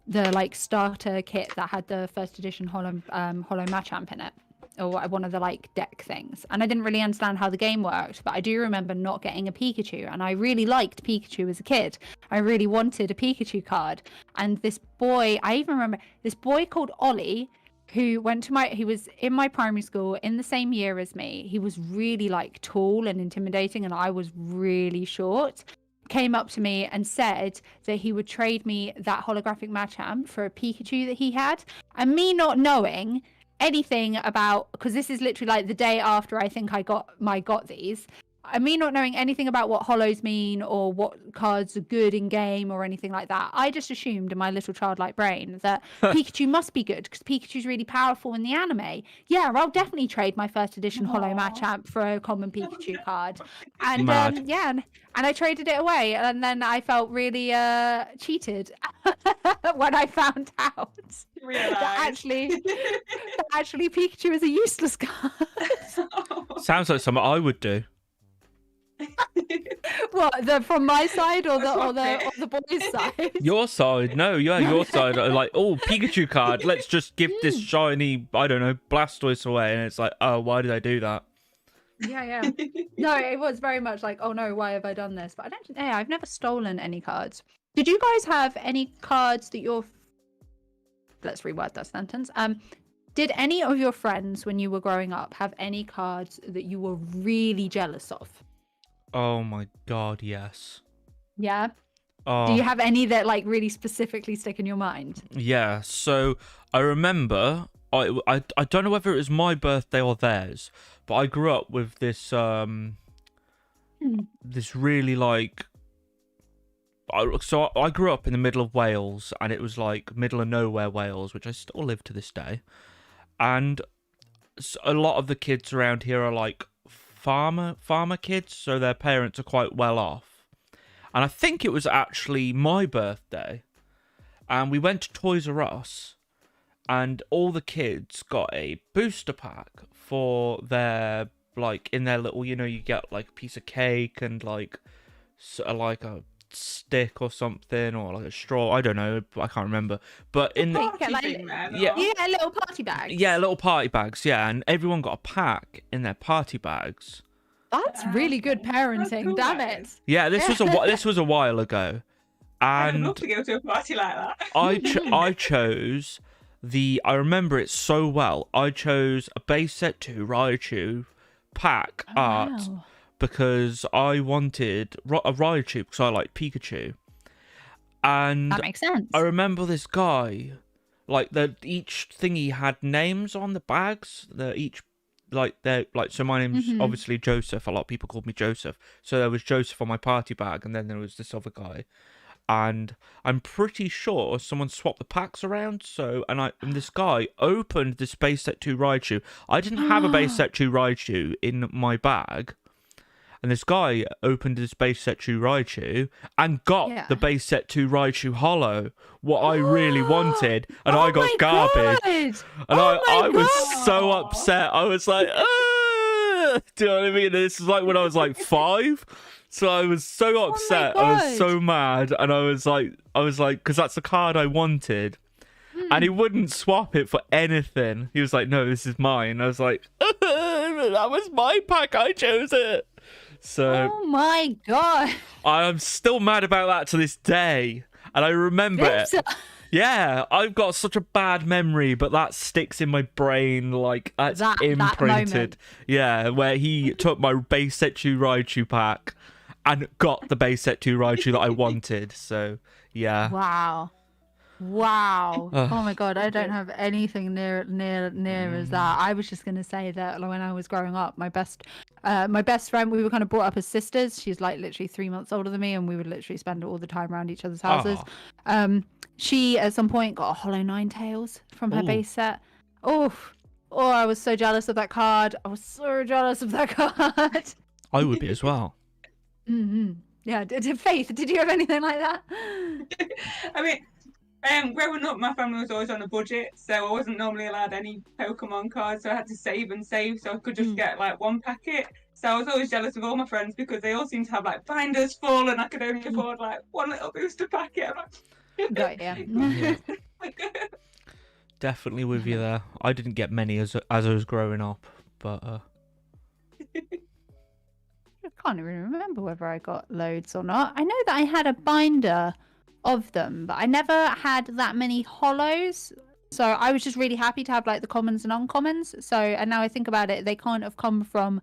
like starter kit that had the first edition Hollow Machamp in it, or one of the like deck things, and I didn't really understand how the game worked, but I do remember not getting a Pikachu, and I really liked Pikachu as a kid. I really wanted a Pikachu card, and this boy, I even remember this boy called Ollie, who he was in my primary school in the same year as me. He was really like tall and intimidating, and I was really short. Came up to me and said that he would trade me that holographic Machamp for a Pikachu that he had, and me not knowing anything about, because this is literally like the day after I think I got these, and me not knowing anything about what holos mean or what cards are good in game or anything like that, I just assumed in my little childlike brain that Pikachu must be good because Pikachu's really powerful in the anime. Yeah, I'll definitely trade my first edition Holo Machamp for a common Pikachu card. And and I traded it away, and then I felt really cheated when I found out that actually Pikachu is a useless card. Sounds like something I would do. What, from my side or the boys' side? Your side, no, yeah, your side. Like, oh, Pikachu card. Let's just give this shiny, I don't know, Blastoise away, and it's like, oh, why did I do that? Yeah. No, it was very much like, oh no, why have I done this? But I don't. Yeah, I've never stolen any cards. Did you guys have any cards that you're? Let's reword that sentence. Did any of your friends when you were growing up have any cards that you were really jealous of? Oh my god, yes. Yeah. Oh. Do you have any that like really specifically stick in your mind? Yeah, so I remember, I don't know whether it was my birthday or theirs, but I grew up with this this really like, so I grew up in the middle of Wales, and it was like middle of nowhere Wales, which I still live to this day, and a lot of the kids around here are like farmer kids, so their parents are quite well off. And I think it was actually my birthday, and we went to Toys R Us, and all the kids got a booster pack for their, like, in their little, you know, you get like a piece of cake and like a stick or something, or like a straw. I don't know. I can't remember. But in the Party thing, then, yeah. or- Yeah, little party bags. yeah, little party bags. Yeah, and everyone got a pack in their party bags. That's really good parenting. cool, Damn that it. is. Yeah, this was a while ago, I'd love and to go to a party like that. I chose I remember it so well. I chose a base set 2 Raichu pack art Wow. because I wanted a Raichu because I like Pikachu. And That makes sense. I remember this guy, like each thingy had names on the bags. So my name's obviously Joseph. A lot of people called me Joseph. So there was Joseph on my party bag, and then there was this other guy. And I'm pretty sure someone swapped the packs around. And this guy opened this base set 2 Raichu. I didn't have a base set 2 Raichu in my bag. And this guy opened his base set 2 Raichu and got the base set 2 Raichu Holo, what I really wanted, and I got garbage. And I was so upset. I was like, ah! Do you know what I mean? This is like when I was like 5. So I was so upset. I was so mad, and I was like, because that's the card I wanted, and he wouldn't swap it for anything. He was like, no, this is mine. I was like, that was my pack. I chose it. So oh my god. I'm still mad about that to this day, and I remember it. Yeah, I've got such a bad memory, but that sticks in my brain like that's imprinted. Yeah, where he took my base set 2 Raichu pack and got the base set 2 Raichu that I wanted. So yeah. Wow. Oh my god, I don't have anything near as that. I was just gonna say that when I was growing up, my best friend, we were kind of brought up as sisters. She's like literally 3 months older than me, and we would literally spend all the time around each other's houses. She at some point got a Hollow Ninetales from her base set. Oh, I was so jealous of that card. I was so jealous of that card. I would be as well. Yeah, Faith, did you have anything like that? I mean, growing up, my family was always on a budget, so I wasn't normally allowed any Pokemon cards, so I had to save and save so I could just get like one packet. So I was always jealous of all my friends because they all seemed to have like binders full, and I could only afford like one little booster packet. Got ya. Definitely with you there. I didn't get many as I was growing up, but I can't even remember whether I got loads or not. I know that I had a binder of them, but I never had that many hollows. So I was just really happy to have like the commons and uncommons. So, and now I think about it, they can't have come from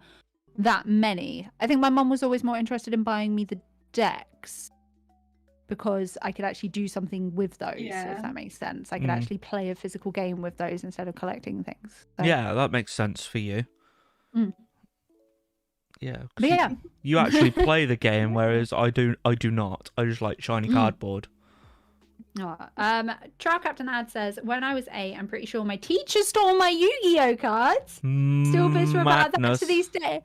that many. I think my mum was always more interested in buying me the decks because I could actually do something with those, if that makes sense. I could actually play a physical game with those instead of collecting things. So. yeah, that makes sense for you. Yeah, But yeah. you actually play the game, whereas I do not. I just like shiny cardboard. Trial Captain Ad says, when I was 8, I'm pretty sure my teacher stole my Yu-Gi-Oh cards. Still bitter about that to these days.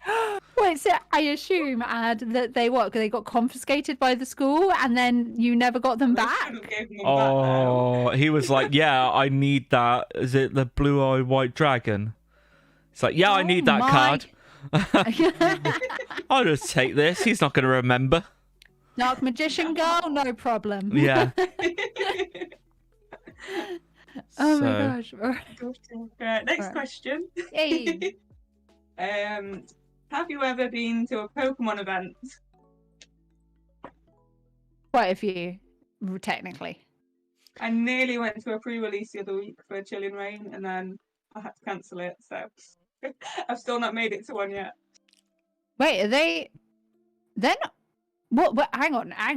Wait, so I assume, Ad, that they got confiscated by the school and then you never got them back? Oh, he was like, yeah, I need that. Is it the blue-eyed white dragon? It's like, yeah, I need that card. I'll just take this. He's not going to remember. Dark Magician Girl, no problem. Yeah. Oh my gosh. Next question. Hey. Have you ever been to a Pokemon event? Quite a few, technically. I nearly went to a pre-release the other week for Chilling Reign, and then I had to cancel it, so I've still not made it to one yet. Wait, are they? They're not. What? Hang on. They're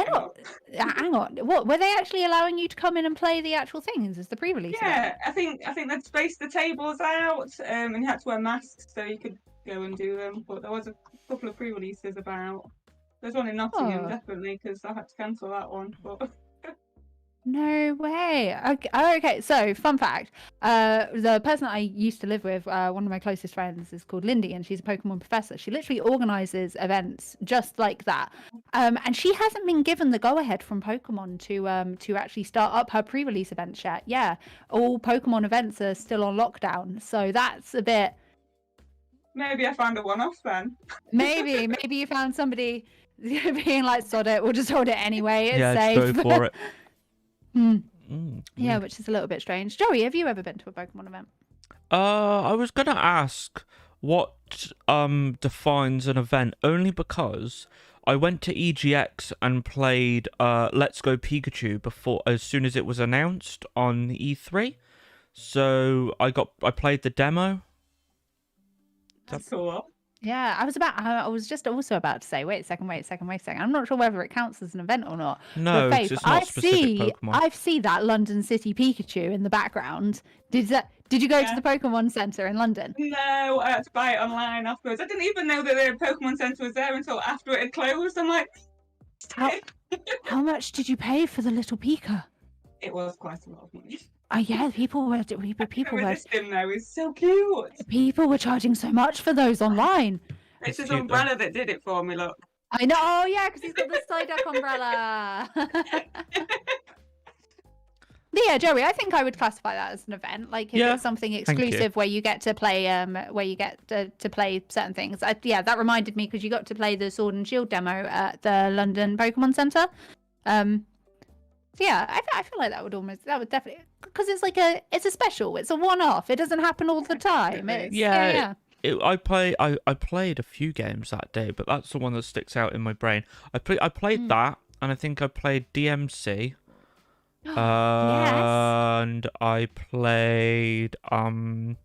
not. Hang on. What? Were they actually allowing you to come in and play the actual things as the pre-release? Yeah, I think they'd spaced the tables out, and you had to wear masks so you could go and do them. But there was a couple of pre-releases about. There's one in Nottingham, definitely, because I had to cancel that one. But No way. Okay, so fun fact. The person that I used to live with, one of my closest friends, is called Lindy, and she's a Pokemon professor. She literally organizes events just like that. And she hasn't been given the go-ahead from Pokemon to actually start up her pre-release events yet. Yeah, all Pokemon events are still on lockdown. So that's a bit... Maybe I found a one-off then. Maybe you found somebody being like, sod it, we'll just hold it anyway. It's Yeah, safe. just go for it. Yeah, Weird. which is a little bit strange. Joey, have you ever been to a Pokemon event? I was gonna ask what defines an event, only because I went to EGX and played Let's Go Pikachu as soon as it was announced on E3. So I played the demo. That's cool. Yeah, I was just also about to say, wait a second. I'm not sure whether it counts as an event or not. No, But 'cause Faith, it's not specific Pokemon. I see that London City Pikachu in the background. Did you go to the Pokemon Center in London? No, I had to buy it online afterwards. I didn't even know that the Pokemon Center was there until after it had closed. I'm like, How much did you pay for the little Pika? it was quite a lot of money. Oh yeah, people were Him though, he's so cute. people were charging so much for those online. It's his cute, umbrella that did it for me. Look. I know. Oh yeah, because he's got the Psyduck umbrella. But yeah, Joey, I think I would classify that as an event. Like if it's something you. exclusive where you get to play, to play certain things. Yeah, that reminded me because you got to play the Sword and Shield demo at the London Pokemon Center. So yeah, I feel like that would definitely, because it's a special, it's a one-off. It doesn't happen all the time. I played a few games that day, but that's the one that sticks out in my brain. I played that, and I think I played DMC. Yes. And I played that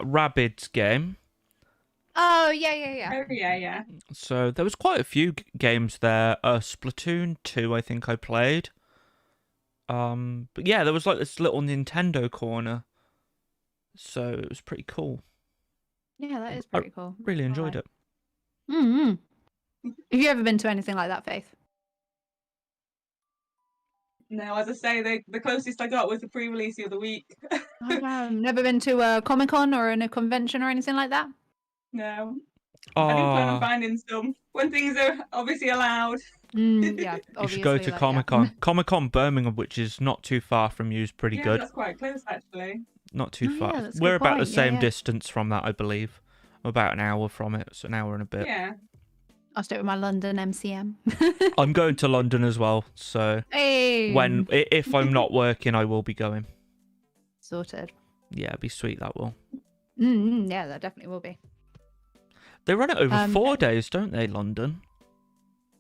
Rabbids game. Oh yeah. Oh yeah. So there was quite a few games there. Splatoon 2 I think I played. But yeah, there was like this little Nintendo corner. So it was pretty cool. Yeah, that is pretty cool. Really enjoyed it. Mm-hmm. Have you ever been to anything like that, Faith? No, as I say, the closest I got was the pre-release the other week. Oh, wow. Never been to a Comic-Con or a convention or anything like that? No. I do plan on finding some when things are obviously allowed. Yeah, you should go to Comic-Con. Comic-Con Birmingham, which is not too far from you, is pretty good. That's quite close actually. Not too far. Yeah, We're about the same distance from that, I believe. About an hour from it. It's an hour and a bit. Yeah. I'll stay with my London MCM. I'm going to London as well, so if I'm not working, I will be going. Sorted. Yeah, it'd be sweet, that will. Yeah, that definitely will be. They run it over 4 days, don't they, London?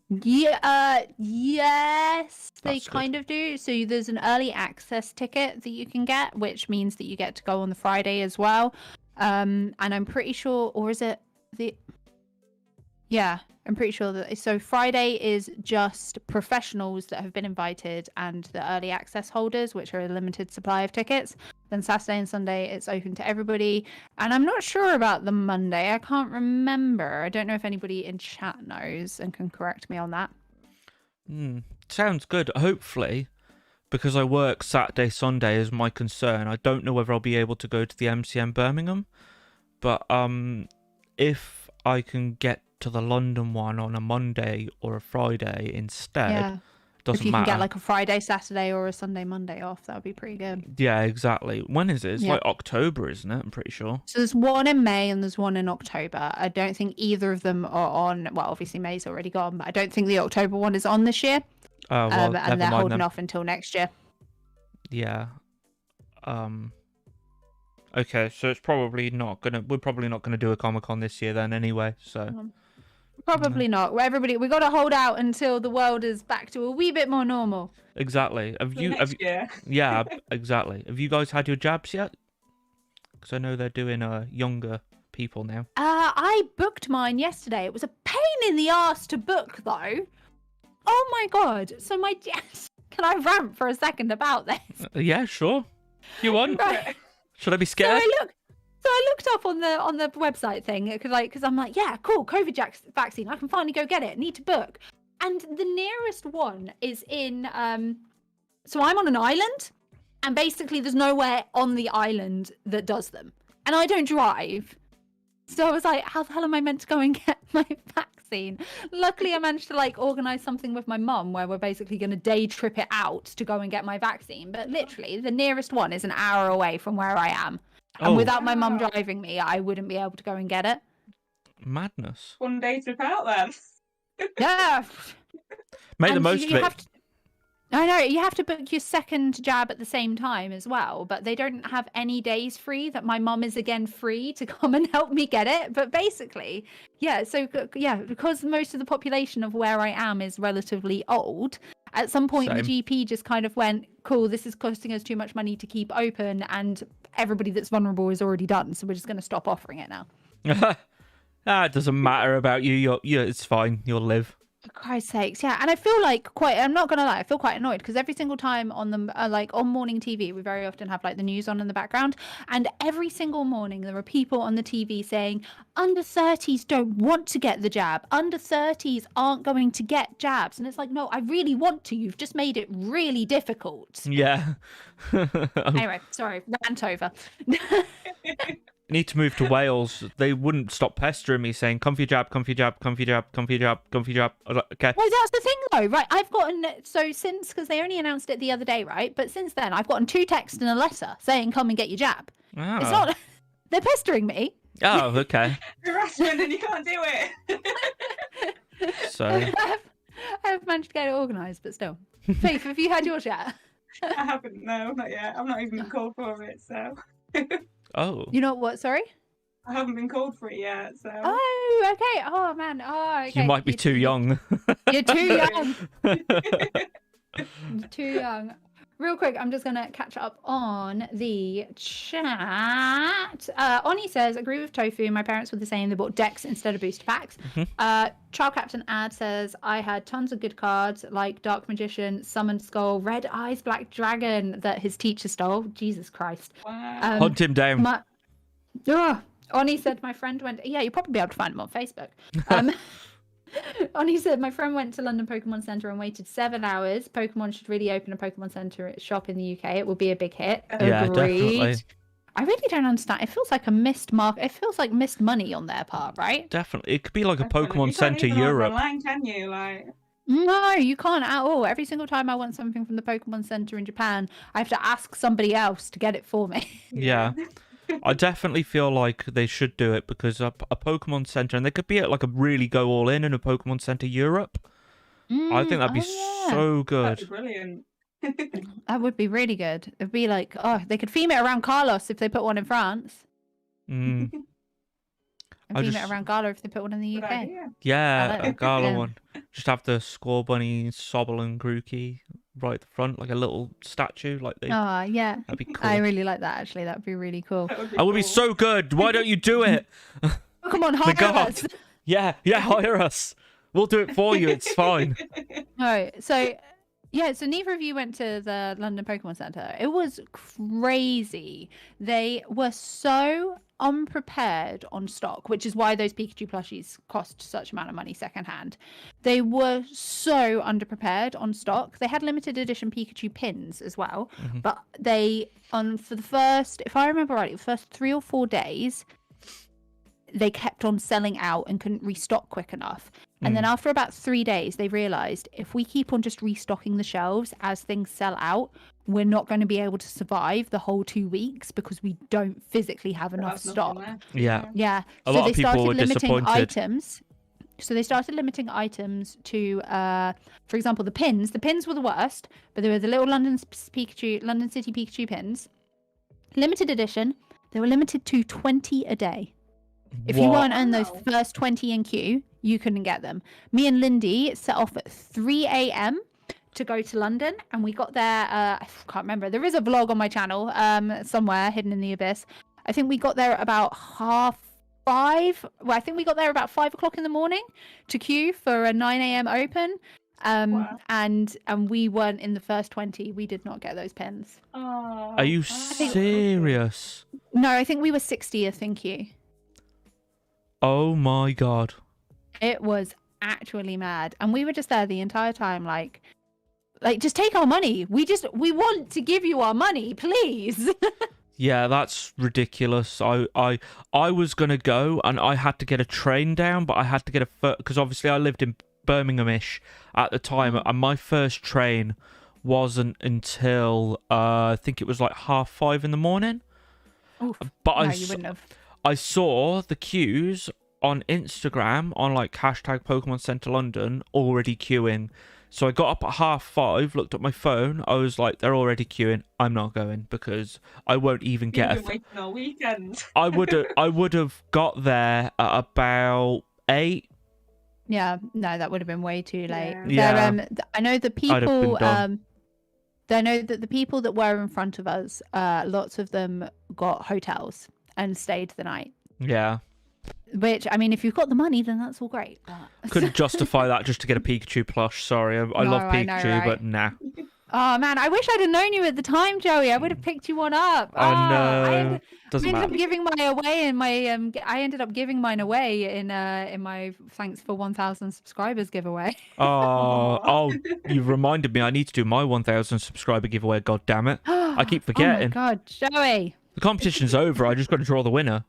Yeah, yes, they That's kind of do. So there's an early access ticket that you can get, which means that you get to go on the Friday as well. And I'm pretty sure, or is it the... Yeah, I'm pretty sure that... So Friday is just professionals that have been invited and the early access holders, which are a limited supply of tickets. Then Saturday and Sunday, it's open to everybody. And I'm not sure about the Monday. I can't remember. I don't know if anybody in chat knows and can correct me on that. Sounds good. Hopefully, because I work Saturday, Sunday is my concern. I don't know whether I'll be able to go to the MCM Birmingham. But if I can get to the London one on a Monday or a Friday instead, doesn't if you matter. can get like a Friday, Saturday or a Sunday, Monday off, that would be pretty good. Yeah, exactly. When is it? It's like October, isn't it? I'm pretty sure. So there's one in May and there's one in October. I don't think either of them are on. Well, obviously May's already gone, but I don't think the October one is on this year. Oh, well, and they're holding then. off until next year. Yeah. Okay, so it's probably not gonna. We're probably not gonna do a Comic-Con this year then, anyway. So. Probably not. Everybody, we got to hold out until the world is back to a wee bit more normal. Exactly. Yeah, exactly. Have you guys had your jabs yet? Because I know they're doing younger people now. I booked mine yesterday. It was a pain in the ass to book, though. Oh my god! So can I rant for a second about this? Yeah, sure. You want? Right. Should I be scared? So I looked up on the website thing because I'm like, yeah, cool, COVID vaccine. I can finally go get it. Need to book. And the nearest one is in. So I'm on an island, and basically there's nowhere on the island that does them, and I don't drive. So I was like, how the hell am I meant to go and get my vaccine? Luckily, I managed to organise something with my mum where we're basically going to day trip it out to go and get my vaccine. But literally, the nearest one is an hour away from where I am. And without my mum driving me, I wouldn't be able to go and get it. Madness. One day trip out then. Yeah. Make the And most of you it. have to- I know, you have to book your second jab at the same time as well, but they don't have any days free that my mum is again free to come and help me get it. But basically, yeah, so yeah, because most of the population of where I am is relatively old, at some point Same. the GP just kind of went, cool, this is costing us too much money to keep open, and everybody that's vulnerable is already done, so we're just going to stop offering it now. It doesn't matter about you. It's fine. You'll live. For Christ's sakes, yeah. And I feel like I'm not gonna lie, I feel quite annoyed because every single time on the like on morning TV, we very often have like the news on in the background, and every single morning there are people on the TV saying under 30s don't want to get the jab, under 30s aren't going to get jabs, and it's like, no, I really want to. You've just made it really difficult. Yeah. Anyway, sorry, rant over. Need to move to Wales. They wouldn't stop pestering me saying, come for your jab, come for your jab, come for your jab, come for your jab, come for your jab. I was like, okay. Well, that's the thing though, right? I've gotten, so since, because they only announced it the other day, right? But since then, I've gotten 2 texts and a letter saying, come and get your jab. Oh. It's not, they're pestering me. Oh, okay. Harassment and you can't do it. So, I've managed to get it organised, but still. Faith, have you had yours yet? I haven't, no, not yet. I've not even been called for it, so. oh. You know what, sorry? I haven't been called for it yet, so. Oh, okay. Oh, man. Oh, okay. You might be too young. You're too young. You're too young. Real quick, I'm just going to catch up on the chat. Oni says, agree with Tofu. My parents were the same. They bought decks instead of booster packs. Child Captain Ad says, I had tons of good cards like Dark Magician, Summoned Skull, Red Eyes, Black Dragon that his teacher stole. Jesus Christ. Wow. Hunt him down. Oni said, my friend went... Yeah, you'll probably be able to find him on Facebook. Oni said, my friend went to London Pokemon Centre and waited 7 hours. Pokemon should really open a Pokemon Centre shop in the UK. It will be a big hit. Yeah, Agreed. definitely. I really don't understand. It feels like a missed mark. It feels like missed money on their part, right? Definitely. It could be like a Definitely. Pokemon You can't Center even order Europe. Online, can you? Like. No, you can't at all. Every single time I want something from the Pokemon Center in Japan, I have to ask somebody else to get it for me. Yeah. I definitely feel like they should do it because a Pokemon Center, and they could be at like a really go all in a Pokemon Center Europe. I think that'd be so good. That'd be brilliant. That would be really good. It'd be like, oh, they could theme it around Carlos if they put one in France. Mm. And I theme just- it around Gala if they put one in the Good UK. idea. Yeah, I like a that. Gala Yeah. one. Just have the Squall Bunny, Sobble, and Grookey right at the front, like a little statue. Like they, Oh, yeah. that'd be cool. I really like that, actually. That would be really cool. That would be, That would be cool. so good. Why don't you do it? Come on, My hire God. us. Yeah, hire us. We'll do it for you. It's fine. No, so so neither of you went to the London Pokemon Center. It was crazy. They were so unprepared on stock, which is why those Pikachu plushies cost such amount of money secondhand. They were so underprepared on stock. They had limited edition Pikachu pins as well, but they for the first, if I remember right, the first 3 or 4 days, they kept on selling out and couldn't restock quick enough. And then after about 3 days, they realized if we keep on just restocking the shelves as things sell out, we're not going to be able to survive the whole 2 weeks because we don't physically have enough That's stock. nothing left. Yeah. Yeah. A so lot they of people started were limiting disappointed. items. So they started limiting items to, for example, the pins. The pins were the worst, but there were the little London City Pikachu pins. Limited edition. They were limited to 20 a day. If you What? weren't in those Wow. first 20 in queue, you couldn't get them. Me and Lindy set off at 3 a.m. to go to London, and we got there. I can't remember. There is a vlog on my channel, somewhere hidden in the abyss. I think we got there at about 5:30. Well, I think we got there about 5 o'clock in the morning to queue for a 9 a.m. open. Wow. And we weren't in the first 20. We did not get those pins. Oh, Are you wow. serious? No, I think we were 60th in queue. Oh my God. It was actually mad, and we were just there the entire time, like just take our money. We want to give you our money, please. Yeah, that's ridiculous. I was gonna go and I had to get a train down, but I had to get because obviously I lived in Birmingham-ish at the time, and my first train wasn't until I think it was like 5:30 in the morning. Oof. But No, you wouldn't have. I saw the queues on Instagram on like hashtag Pokemon Center London already queuing. So I got up at 5:30, looked at my phone. I was like, they're already queuing. I'm not going because I won't even get You've been waiting all weekend. I would have got there at about 8. Yeah, no, that would have been way too late. Yeah. I know the I'd have been people. done. I know that the people that were in front of us, lots of them got hotels and stayed the night. Yeah. Which, I mean, if you've got the money, then that's all great. But... Couldn't justify that just to get a Pikachu plush. Sorry, I love I know, Pikachu, right? but nah. Oh man, I wish I'd have known you at the time, Joey. I would have picked you one up. I know. I Doesn't ended matter. up giving mine away in my I ended up giving mine away in my thanks for 1,000 subscribers giveaway. Oh, you reminded me. I need to do my 1,000 subscriber giveaway. God damn it! I keep forgetting. Oh my god, Joey. The competition's over. I just got to draw the winner.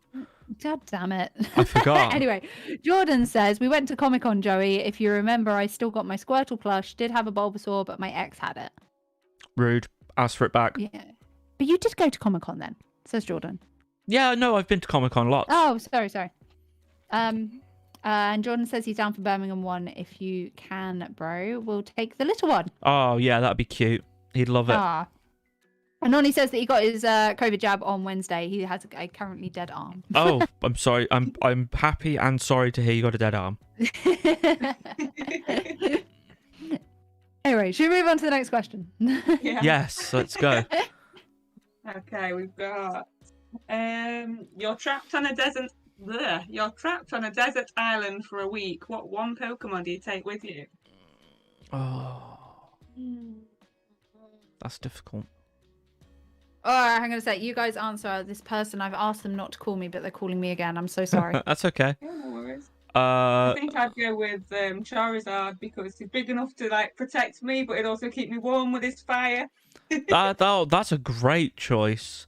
God damn it. I forgot. Anyway, Jordan says, we went to Comic-Con, Joey. If you remember, I still got my Squirtle plush. Did have a Bulbasaur, but my ex had it. Rude. Ask for it back. Yeah. But you did go to Comic-Con then, says Jordan. Yeah, no, I've been to Comic-Con lots. Oh, sorry. And Jordan says he's down for Birmingham 1. If you can, bro, we'll take the little one. Oh, yeah, that'd be cute. He'd love it. Ah. And Nonny says that he got his COVID jab on Wednesday. He has a currently dead arm. Oh, I'm sorry. I'm happy and sorry to hear you got a dead arm. Anyway, should we move on to the next question? Yeah. Yes, let's go. Okay, we've got you're trapped on a desert. Bleh. You're trapped on a desert island for a week. What one Pokemon do you take with you? Oh, that's difficult. Oh, I'm going to say, you guys answer this person. I've asked them not to call me, but they're calling me again. I'm so sorry. That's okay. Yeah, no worries. I Uh, think I'd go with Charizard because he's big enough to like protect me, but he'd also keep me warm with his fire. that's a great choice.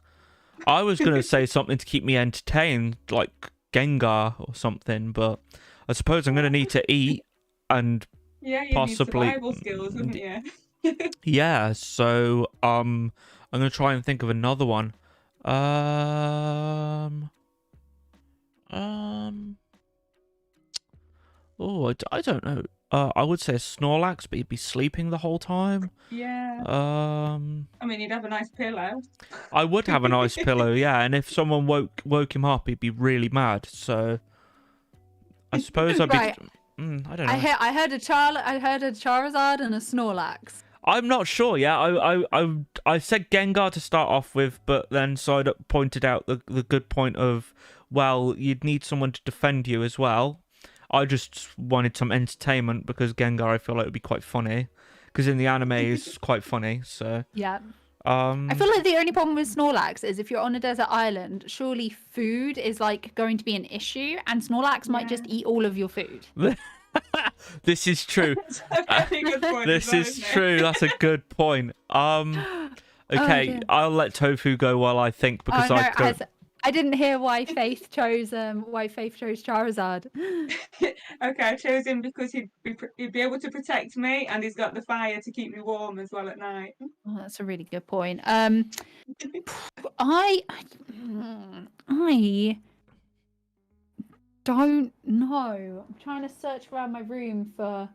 I was gonna say something to keep me entertained, like Gengar or something, but I suppose I'm gonna need to eat and Yeah, you possibly need survival skills, wouldn't you? yeah. So I'm gonna try and think of another one. Oh, I don't know. I would say a Snorlax, but he'd be sleeping the whole time. Yeah. I mean, he'd have a nice pillow. I would have a nice pillow, yeah. And if someone woke him up, he'd be really mad. So I suppose I'd be. Right. I don't know. I heard a Charizard and a Snorlax. I'm not sure. Yeah, I said Gengar to start off with, but then Psyduck pointed out the good point of, well, you'd need someone to defend you as well. I just wanted some entertainment because Gengar, I feel like, would be quite funny. Because in the anime, it's quite funny. So Yeah. I feel like the only problem with Snorlax is if you're on a desert island, surely food is like going to be an issue, and Snorlax might just eat all of your food. This is true. That's a very good point. This is true. That's a good point. Okay, dear. I'll let Tofu go while I think because I don't. I didn't hear why Faith chose Charizard. Okay, I chose him because he'd be able to protect me, and he's got the fire to keep me warm as well at night. Oh, that's a really good point. I don't know. I'm trying to search around my room for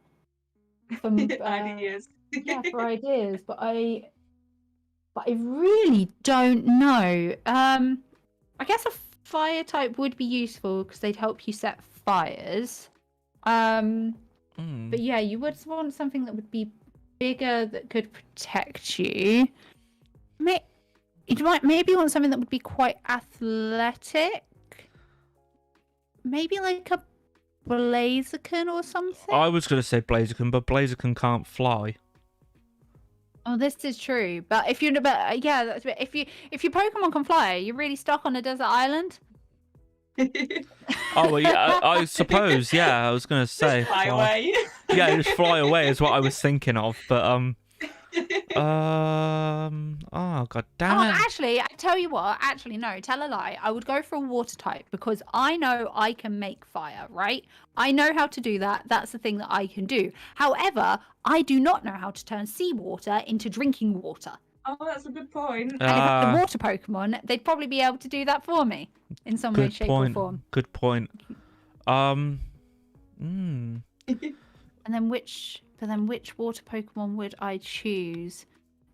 Ideas. yeah, for ideas, but I really don't know. I guess a fire type would be useful because they'd help you set fires. But yeah, you would want something that would be bigger that could protect you. You might maybe want something that would be quite athletic. Maybe like a Blaziken or something. I was going to say Blaziken, but Blaziken can't fly. Oh, this is true. But if you, if your Pokemon can fly, you're really stuck on a desert island. Oh, well, yeah, I suppose. Yeah, I was going to say Fly away. Yeah, just fly away is what I was thinking of. But oh god damn it. Actually, I tell you what. Actually, no, tell a lie. I would go for a water type because I know I can make fire. Right? I know how to do that. That's the thing that I can do. However, I do not know how to turn seawater into drinking water. Oh, that's a good point. And if I had a water Pokemon, they'd probably be able to do that for me in some way, shape, or form. Good point. Mm. And then which water Pokemon would I choose?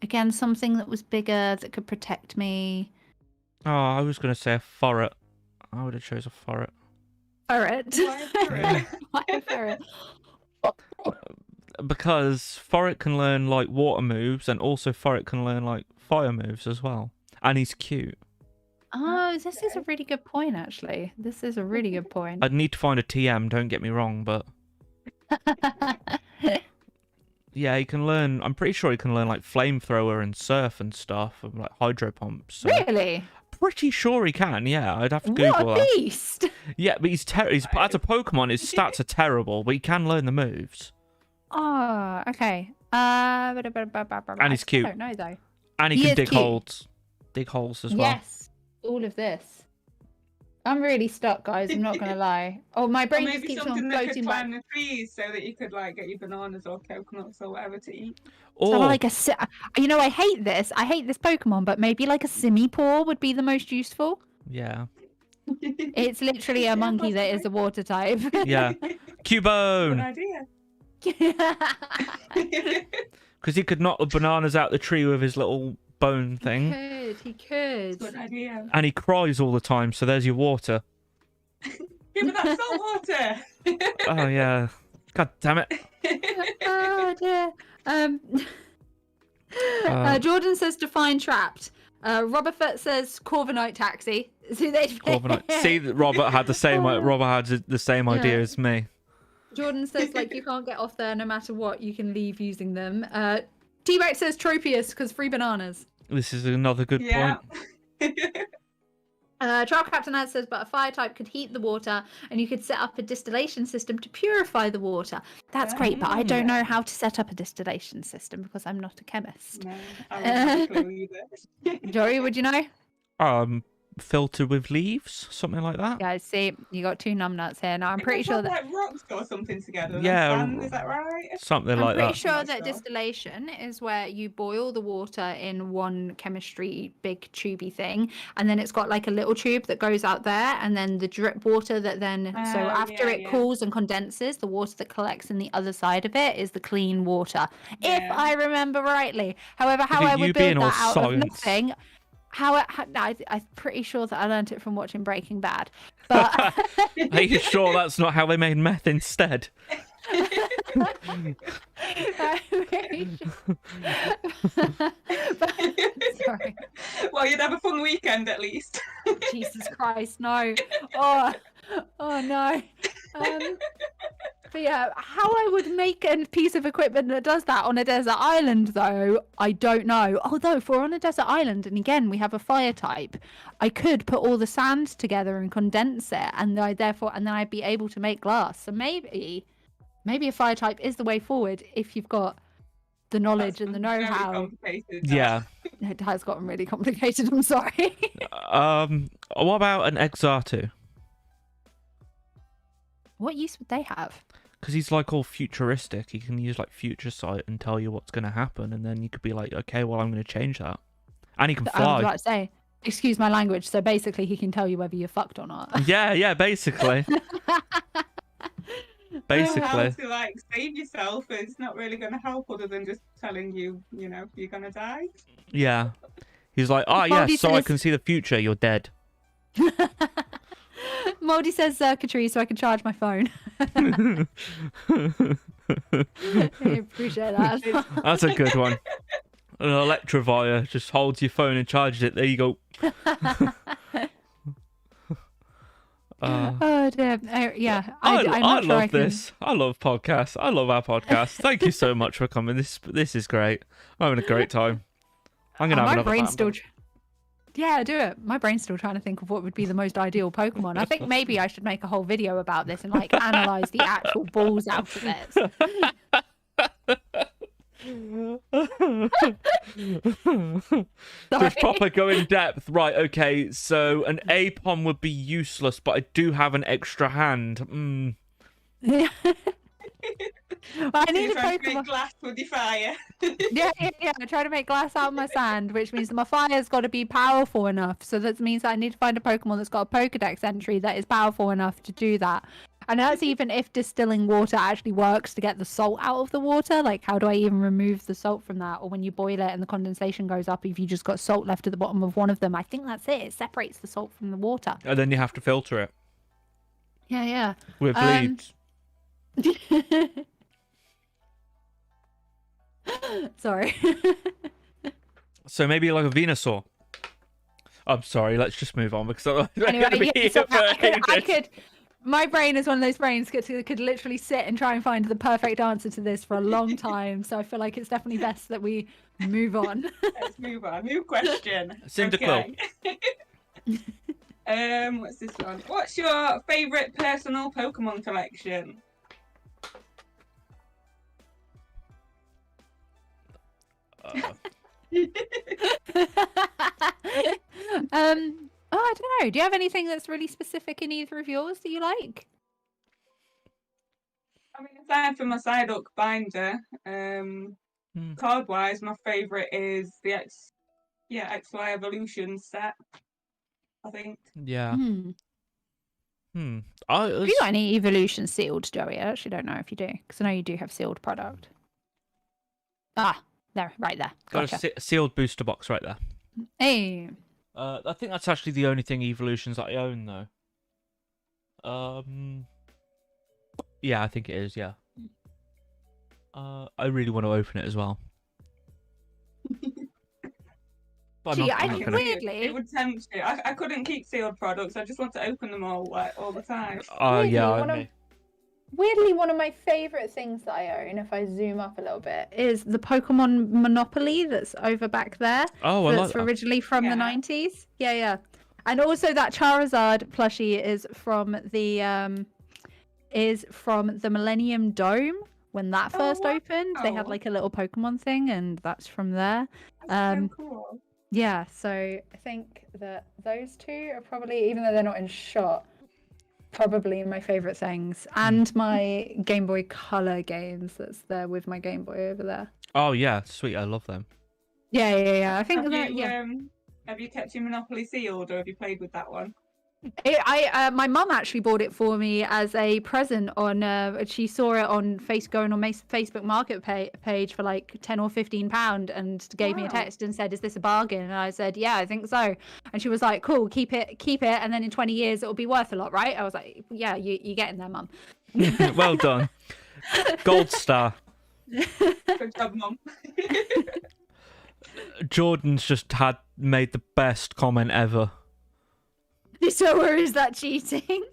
Again, something that was bigger that could protect me. Oh, I was gonna say a Forret. I would have chose a Forret. Ferret. Why a ferret? Why a ferret? Because Forret can learn like water moves, and also Forret can learn like fire moves as well. And he's cute. Oh, this is a really good point, actually. This is a really good point. I'd need to find a TM, don't get me wrong, but yeah, he can learn. I'm pretty sure he can learn like flamethrower and surf and stuff, and like hydro pumps. So. Really? Pretty sure he can. Yeah, I'd have to Google What a that. beast! Yeah, but he's as a Pokemon, his stats are terrible, but he can learn the moves. Oh, okay. And he's cute. I don't know though. And he He can is dig cute. holes as well. Yes, all of this. I'm really stuck, guys. I'm not gonna lie. Oh, my Or brain just maybe keeps something on that could floating back. climb the trees so that you could like get your bananas or coconuts or whatever to eat. So Or like you know, I hate this. I hate this Pokemon, but maybe like a Simipour would be the most useful. yeah, It's literally a monkey that is a water type. yeah, Good Cubone, idea. because he could knock the bananas out the tree with his little bone thing, He could. Good idea. and he cries all the time. So there's your water. Yeah, but that's salt water. Oh yeah, god damn it. Oh dear. Jordan says define trapped. Robert says Corviknight taxi. See, Corviknight. See, that Robert had the same. Robert had the same idea Yeah. as me. Jordan says like you can't get off there no matter what. You can leave using them. T-Rex says Tropius because free bananas. This is another good Yeah. point. Trial Captain Ad says, but a fire type could heat the water and you could set up a distillation system to purify the water. That's great, but I don't know how to set up a distillation system because I'm not a chemist. No, I wouldn't have a clue either. Jory, would you know? Filtered with leaves, something like that. Yeah, see, you got two numbnuts here. Now I'm pretty sure that like rocks or something together. Yeah, Sand, is that right? Something I'm like pretty that. sure Not that sure. distillation is where you boil the water in one chemistry big tubey thing, and then it's got like a little tube that goes out there, and then the drip water that then so Oh, after yeah, it yeah. cools and condenses, the water that collects in the other side of it is the clean water, if Yeah. I remember rightly. However, how Look I at would you build being all that out of science. nothing. I'm pretty sure that I learned it from watching Breaking Bad, but Are you sure that's not how they made meth instead? I'm pretty sure. Sorry. Well, you'd have a fun weekend at least. Jesus Christ, no. Oh no. But yeah, how I would make a piece of equipment that does that on a desert island, though, I don't know. Although, if we're on a desert island, and again, we have a fire type, I could put all the sand together and condense it, and then I'd be able to make glass. So maybe a fire type is the way forward if you've got the knowledge and the Very know-how. complicated, that. Yeah. It has gotten really complicated, I'm sorry. What about an Exatu? What use would they have? Because he's like all futuristic. He can use like future sight and tell you what's going to happen, and then you could be like, okay, well, I'm going to change that. And he can I was fly. about to say, excuse my language. So basically, he can tell you whether you're fucked or not. Yeah, basically. How Basically. to like save yourself is not really going to help other than just telling you, you know, you're going to die. Yeah. He's like, yeah, Moldy so I says- can see the future. You're dead. Moldy says circuitry so I can charge my phone. I appreciate that. as well. That's a good one. An Electrovire just holds your phone and charges it. There you go. Oh dear. Yeah, I I'm not sure love I can... this. I love podcasts. I love our podcast. Thank you so much for coming. This is great. I'm having a great time. I'm gonna have my another brain's fan still. belt. Yeah, do it. My brain's still trying to think of what would be the most ideal Pokemon. I think maybe I should make a whole video about this and like analyze the actual balls out of it. Just proper go in depth. Right, okay, so an Apom would be useless, but I do have an extra hand. Yeah. Well, I need You're a trying to Pokemon. make glass with your fire. Yeah. I try to make glass out of my sand, which means that my fire's got to be powerful enough. So that means that I need to find a Pokemon that's got a Pokedex entry that is powerful enough to do that. And that's even if distilling water actually works to get the salt out of the water. Like, how do I even remove the salt from that? Or when you boil it and the condensation goes up, if you just got salt left at the bottom of one of them, I think that's it. It separates the salt from the water. And then you have to filter it Yeah. with leaves. Sorry. So maybe like a Venusaur. I'm sorry, let's just move on because I'm Anyway, going to be yeah, here so for I ages. could. My brain is one of those brains that could literally sit and try and find the perfect answer to this for a long time. So I feel like it's definitely best that we move on. Let's move on. New question. Cyndaquil. What's this one? What's your favourite personal Pokemon collection? Oh, I don't know. Do you have anything that's really specific in either of yours that you like? I mean, aside from my Psyduck binder, card-wise, my favourite is the XY Evolution set, I think. Yeah. Do You you got any evolution sealed, Joey? I actually don't know if you do, because I know you do have sealed product. Ah, there, right there. got Gotcha. a sealed booster box right there. Hey. I think that's actually the only thing evolutions that I own, though. Yeah, I think it is. Yeah. I really want to open it as well. But Gee, I'm I not think gonna... weirdly- It would tempt you. I couldn't keep sealed products. I just want to open them all the time. Oh yeah, Weirdly, I mean... Weirdly, one of my favourite things that I own, if I zoom up a little bit, is the Pokemon Monopoly that's over back there. Oh, I like That's that. originally from the Yeah. 90s. Yeah. And also that Charizard plushie is from the Millennium Dome when that first opened. They had wow. like a little Pokemon thing, and that's from there. That's so cool. Yeah, so I think that those two are probably, even though they're not in shot, probably my favorite things. And my Game Boy Color games that's there with my Game Boy over there. Oh yeah, sweet. I love them. Yeah. I think Have that, you, have you kept your Monopoly sealed, or have you played with that one? My mum actually bought it for me as a present on. She saw it on going on Facebook Market page for like £10 or £15, and gave me a Wow. text and said, "Is this a bargain?" And I said, "Yeah, I think so." And she was like, "Cool, keep it, and then in 20 years it'll be worth a lot, right?" I was like, "Yeah, you get in there, mum." Well done. Gold star. Good job, Mum. Jordan's just made the best comment ever. So, or is that cheating?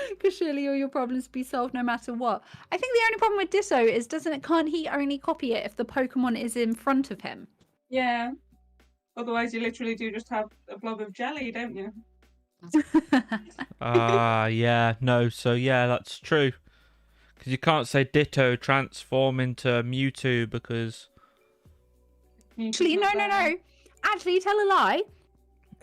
Because surely all your problems be solved no matter what. I think the only problem with Ditto is can't he only copy it if the Pokemon is in front of him? Yeah. Otherwise, you literally do just have a blob of jelly, don't you? Yeah, no, so yeah, that's true. Because you can't say Ditto transform into Mewtwo because... Actually, no. Actually, tell a lie.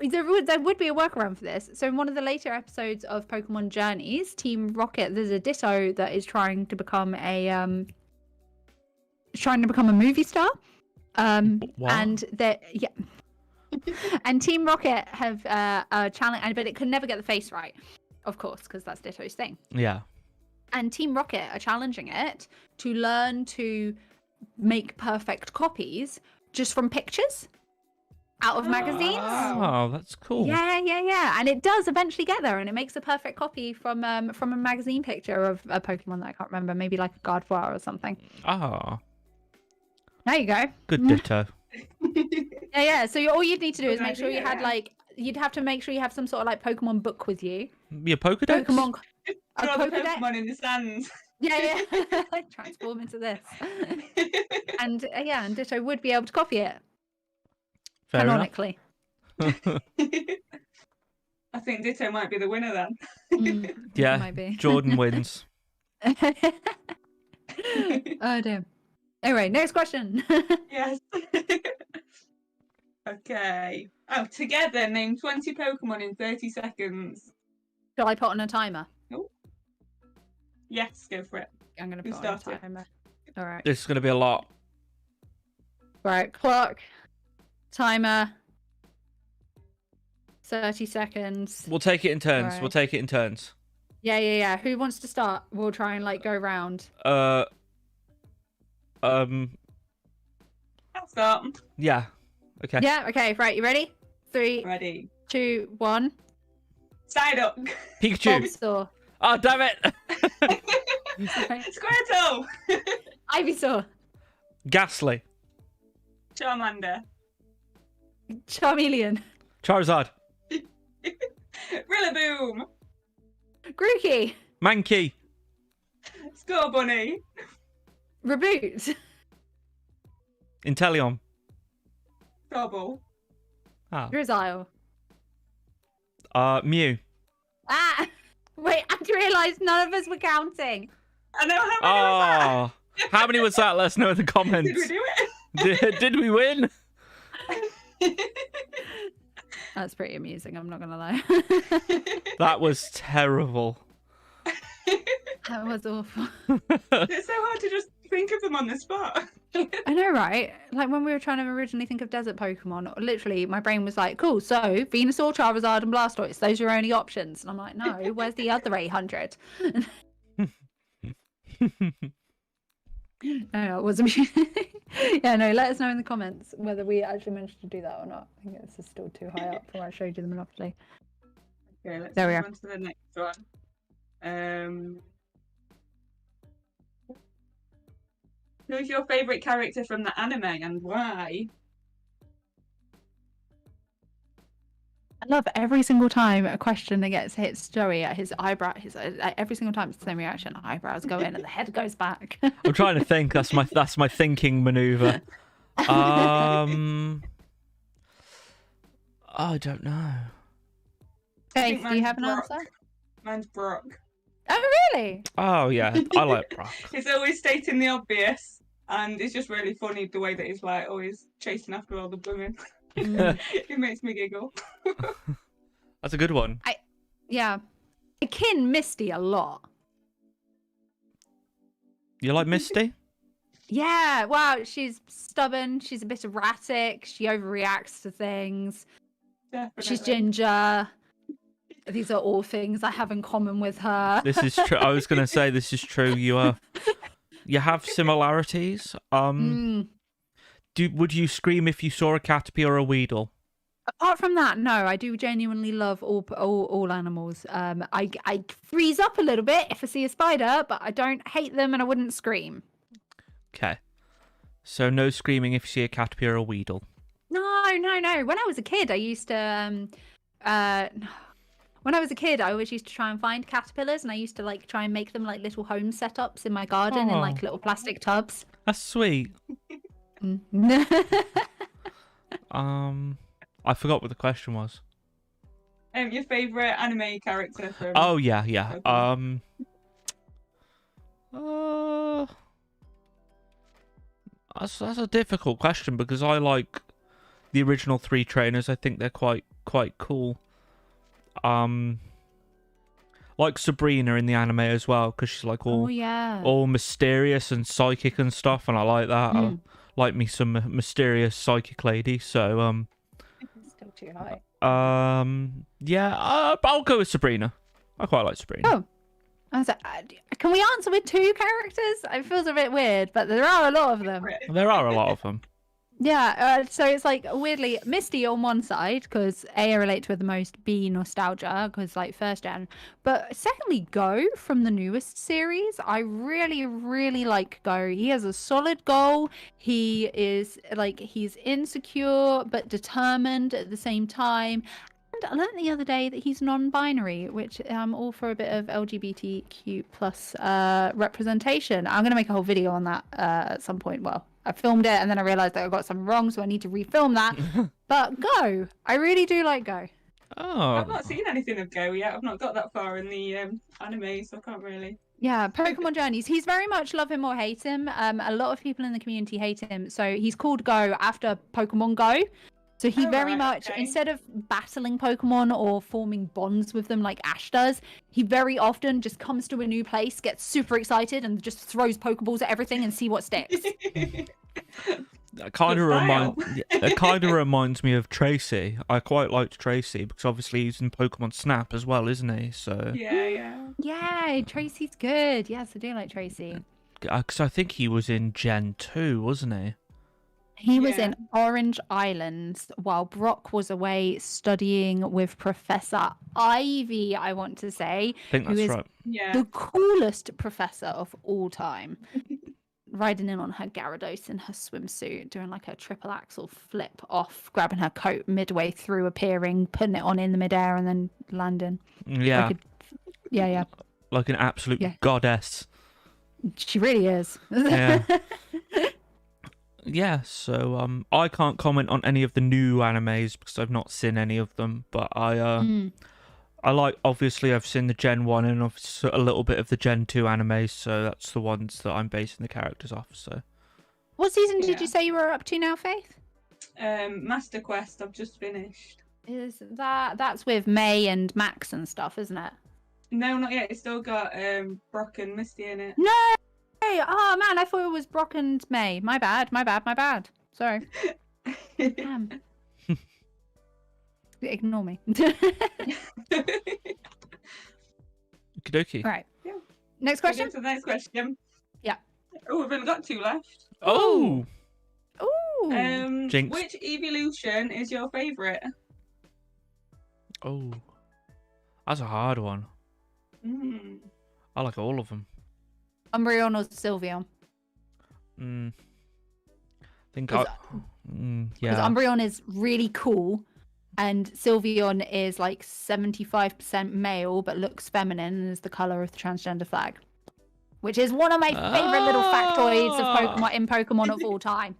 There would be a workaround for this. So in one of the later episodes of Pokemon Journeys, Team Rocket, there's a Ditto that is trying to become a movie star. What? And and Team Rocket have a challenge, but it could never get the face right, of course, because that's Ditto's thing. Yeah. And Team Rocket are challenging it to learn to make perfect copies just from pictures out of magazines. Oh, that's cool. Yeah. And it does eventually get there, and it makes a perfect copy from a magazine picture of a Pokemon that I can't remember, maybe like a Gardevoir or something. Ah, There you go. good Ditto. Yeah. So all you'd need to do is Good make sure you had idea. you'd have to make sure you have some sort of like Pokemon book with you. Your Pokedex? Pokemon. A Draw the Pokedex? Pokemon in the sands. Yeah. Transform into this. And and Ditto would be able to copy it. Fair enough. Canonically. I think Ditto might be the winner then. Yeah, Might be. Jordan wins. Oh dear. Anyway, next question. Yes. Okay. Oh, together name 20 Pokemon in 30 seconds. Shall I put on a timer? Yes, go for it. I'm gonna Who put on a started? timer. All right. This is going to be a lot. Right. Clock. Timer. 30 seconds. We'll take it in turns. Right. We'll take it in turns. Yeah. Who wants to start? We'll try and like go round. I'll start. Yeah. Okay. Yeah. Okay. Right. You ready? 3, Ready. 2, 1. Psyduck. Pikachu. Bulbasaur. Oh, damn it. Squirtle. Ivysaur. Ghastly. Charmander. Charmeleon. Charizard. Rillaboom. Grookey. Mankey. Scorbunny. Reboot. Inteleon. Gobble. Ah. Drizzile. Mew. Ah! Wait, I realised none of us were counting. I know how many How many was that? Let us know in the comments. Did we do it? Did we win? That's pretty amusing, I'm not gonna lie. That was terrible. That was awful. It's so hard to just think of them on the spot. I know, right? Like when we were trying to originally think of desert Pokemon, literally my brain was like, cool, so Venusaur, Charizard, and Blastoise, those are your only options. And I'm like, no, where's the other 800? No, it wasn't. Yeah, no, let us know in the comments whether we actually managed to do that or not. I think this is still too high up for where I showed you the Monopoly. Okay, let's There we move are. on to the next one. Who's your favourite character from the anime and why? I love every single time a question that gets hit Joey at his eyebrow. Every single time it's the same reaction. Eyebrows go in and the head goes back. I'm trying to think. That's my thinking maneuver. I don't know. Faith, think do you mine's have an Brock. answer? Mine's Brock. Oh, really? Oh yeah, I like Brock. He's always stating the obvious, and it's just really funny the way that he's like always chasing after all the women. It makes me giggle. That's a good one. Yeah. I kin Misty a lot. You like Misty? Yeah, wow, she's stubborn, she's a bit erratic, she overreacts to things. Definitely. She's ginger. These are all things I have in common with her. This is true. I was gonna say this is true. You have similarities. Would you scream if you saw a Caterpie or a Weedle? Apart from that, no, I do genuinely love all animals. I freeze up a little bit if I see a spider, but I don't hate them and I wouldn't scream. Okay. So no screaming if you see a Caterpie or a Weedle. No. When I was a kid, I used to when I was a kid, I always used to try and find caterpillars, and I used to like try and make them like little home setups in my garden in like little plastic tubs. That's sweet. I forgot what the question was. Your favourite anime character from... Oh yeah. Pokemon. That's a difficult question because I like the original 3 trainers. I think they're quite cool. Like Sabrina in the anime as well, because she's like all mysterious and psychic and stuff, and I like that. I like me some mysterious psychic lady. So Still too high. yeah, I'll go with Sabrina. I quite like Sabrina. Oh. I was like, can we answer with 2 characters? It feels a bit weird, but there are a lot of them. There are a lot of them. Yeah, so it's like weirdly Misty on one side because A, I relate to her the most, B, nostalgia because like first gen, but secondly Go from the newest series. I really like Go. He has a solid goal. He is like he's insecure but determined at the same time. And I learned the other day that he's non-binary, which I'm all for a bit of LGBTQ plus representation. I'm gonna make a whole video on that at some point. Well, I filmed it and then I realized that I got something wrong, so I need to refilm that. But Go, I really do like Go. Oh, I've not seen anything of Go yet. I've not got that far in the anime, so I can't really. Yeah, Pokemon Journeys. He's very much love him or hate him. A lot of people in the community hate him, so he's called Go after Pokemon Go. So he very much, instead of battling Pokemon or forming bonds with them like Ash does, he very often just comes to a new place, gets super excited, and just throws Pokeballs at everything and see what sticks. That kind of reminds me of Tracy. I quite liked Tracy because obviously he's in Pokemon Snap as well, isn't he? So Yeah. Yeah, Tracy's good. Yes, I do like Tracy. because I think he was in Gen 2, wasn't he? He was Yeah. in Orange Islands while Brock was away studying with Professor Ivy, I want to say, I think who that's is right. Yeah. the coolest professor of all time. Riding in on her Gyarados in her swimsuit, doing like a triple axel flip off, grabbing her coat midway through, appearing, putting it on in the midair, and then landing. Yeah, Yeah. like an absolute Yeah. goddess. She really is. Yeah. Yeah, so I can't comment on any of the new animes because I've not seen any of them, but I like, obviously I've seen the Gen 1 and a little bit of the Gen 2 animes, so that's the ones that I'm basing the characters off. So What season did Yeah. you say you were up to now, Faith? Master Quest, I've just finished. Is that's with May and Max and stuff, isn't it? No, not yet. It's still got Brock and Misty in it. No. Oh man, I thought it was Brock and May. My bad. Sorry. Damn. Ignore me. Okie Right. Yeah. Next Go question. to the next question. Yeah. Oh, we've only got 2 left. Oh, Ooh. Jinx. Which evolution is your favourite? oh, that's a hard one. Mm. I like all of them. Umbreon or Sylveon? I think Because yeah. Umbreon is really cool, and Sylveon is like 75% male but looks feminine and is the color of the transgender flag, which is one of my favorite little factoids of Pokemon of all time.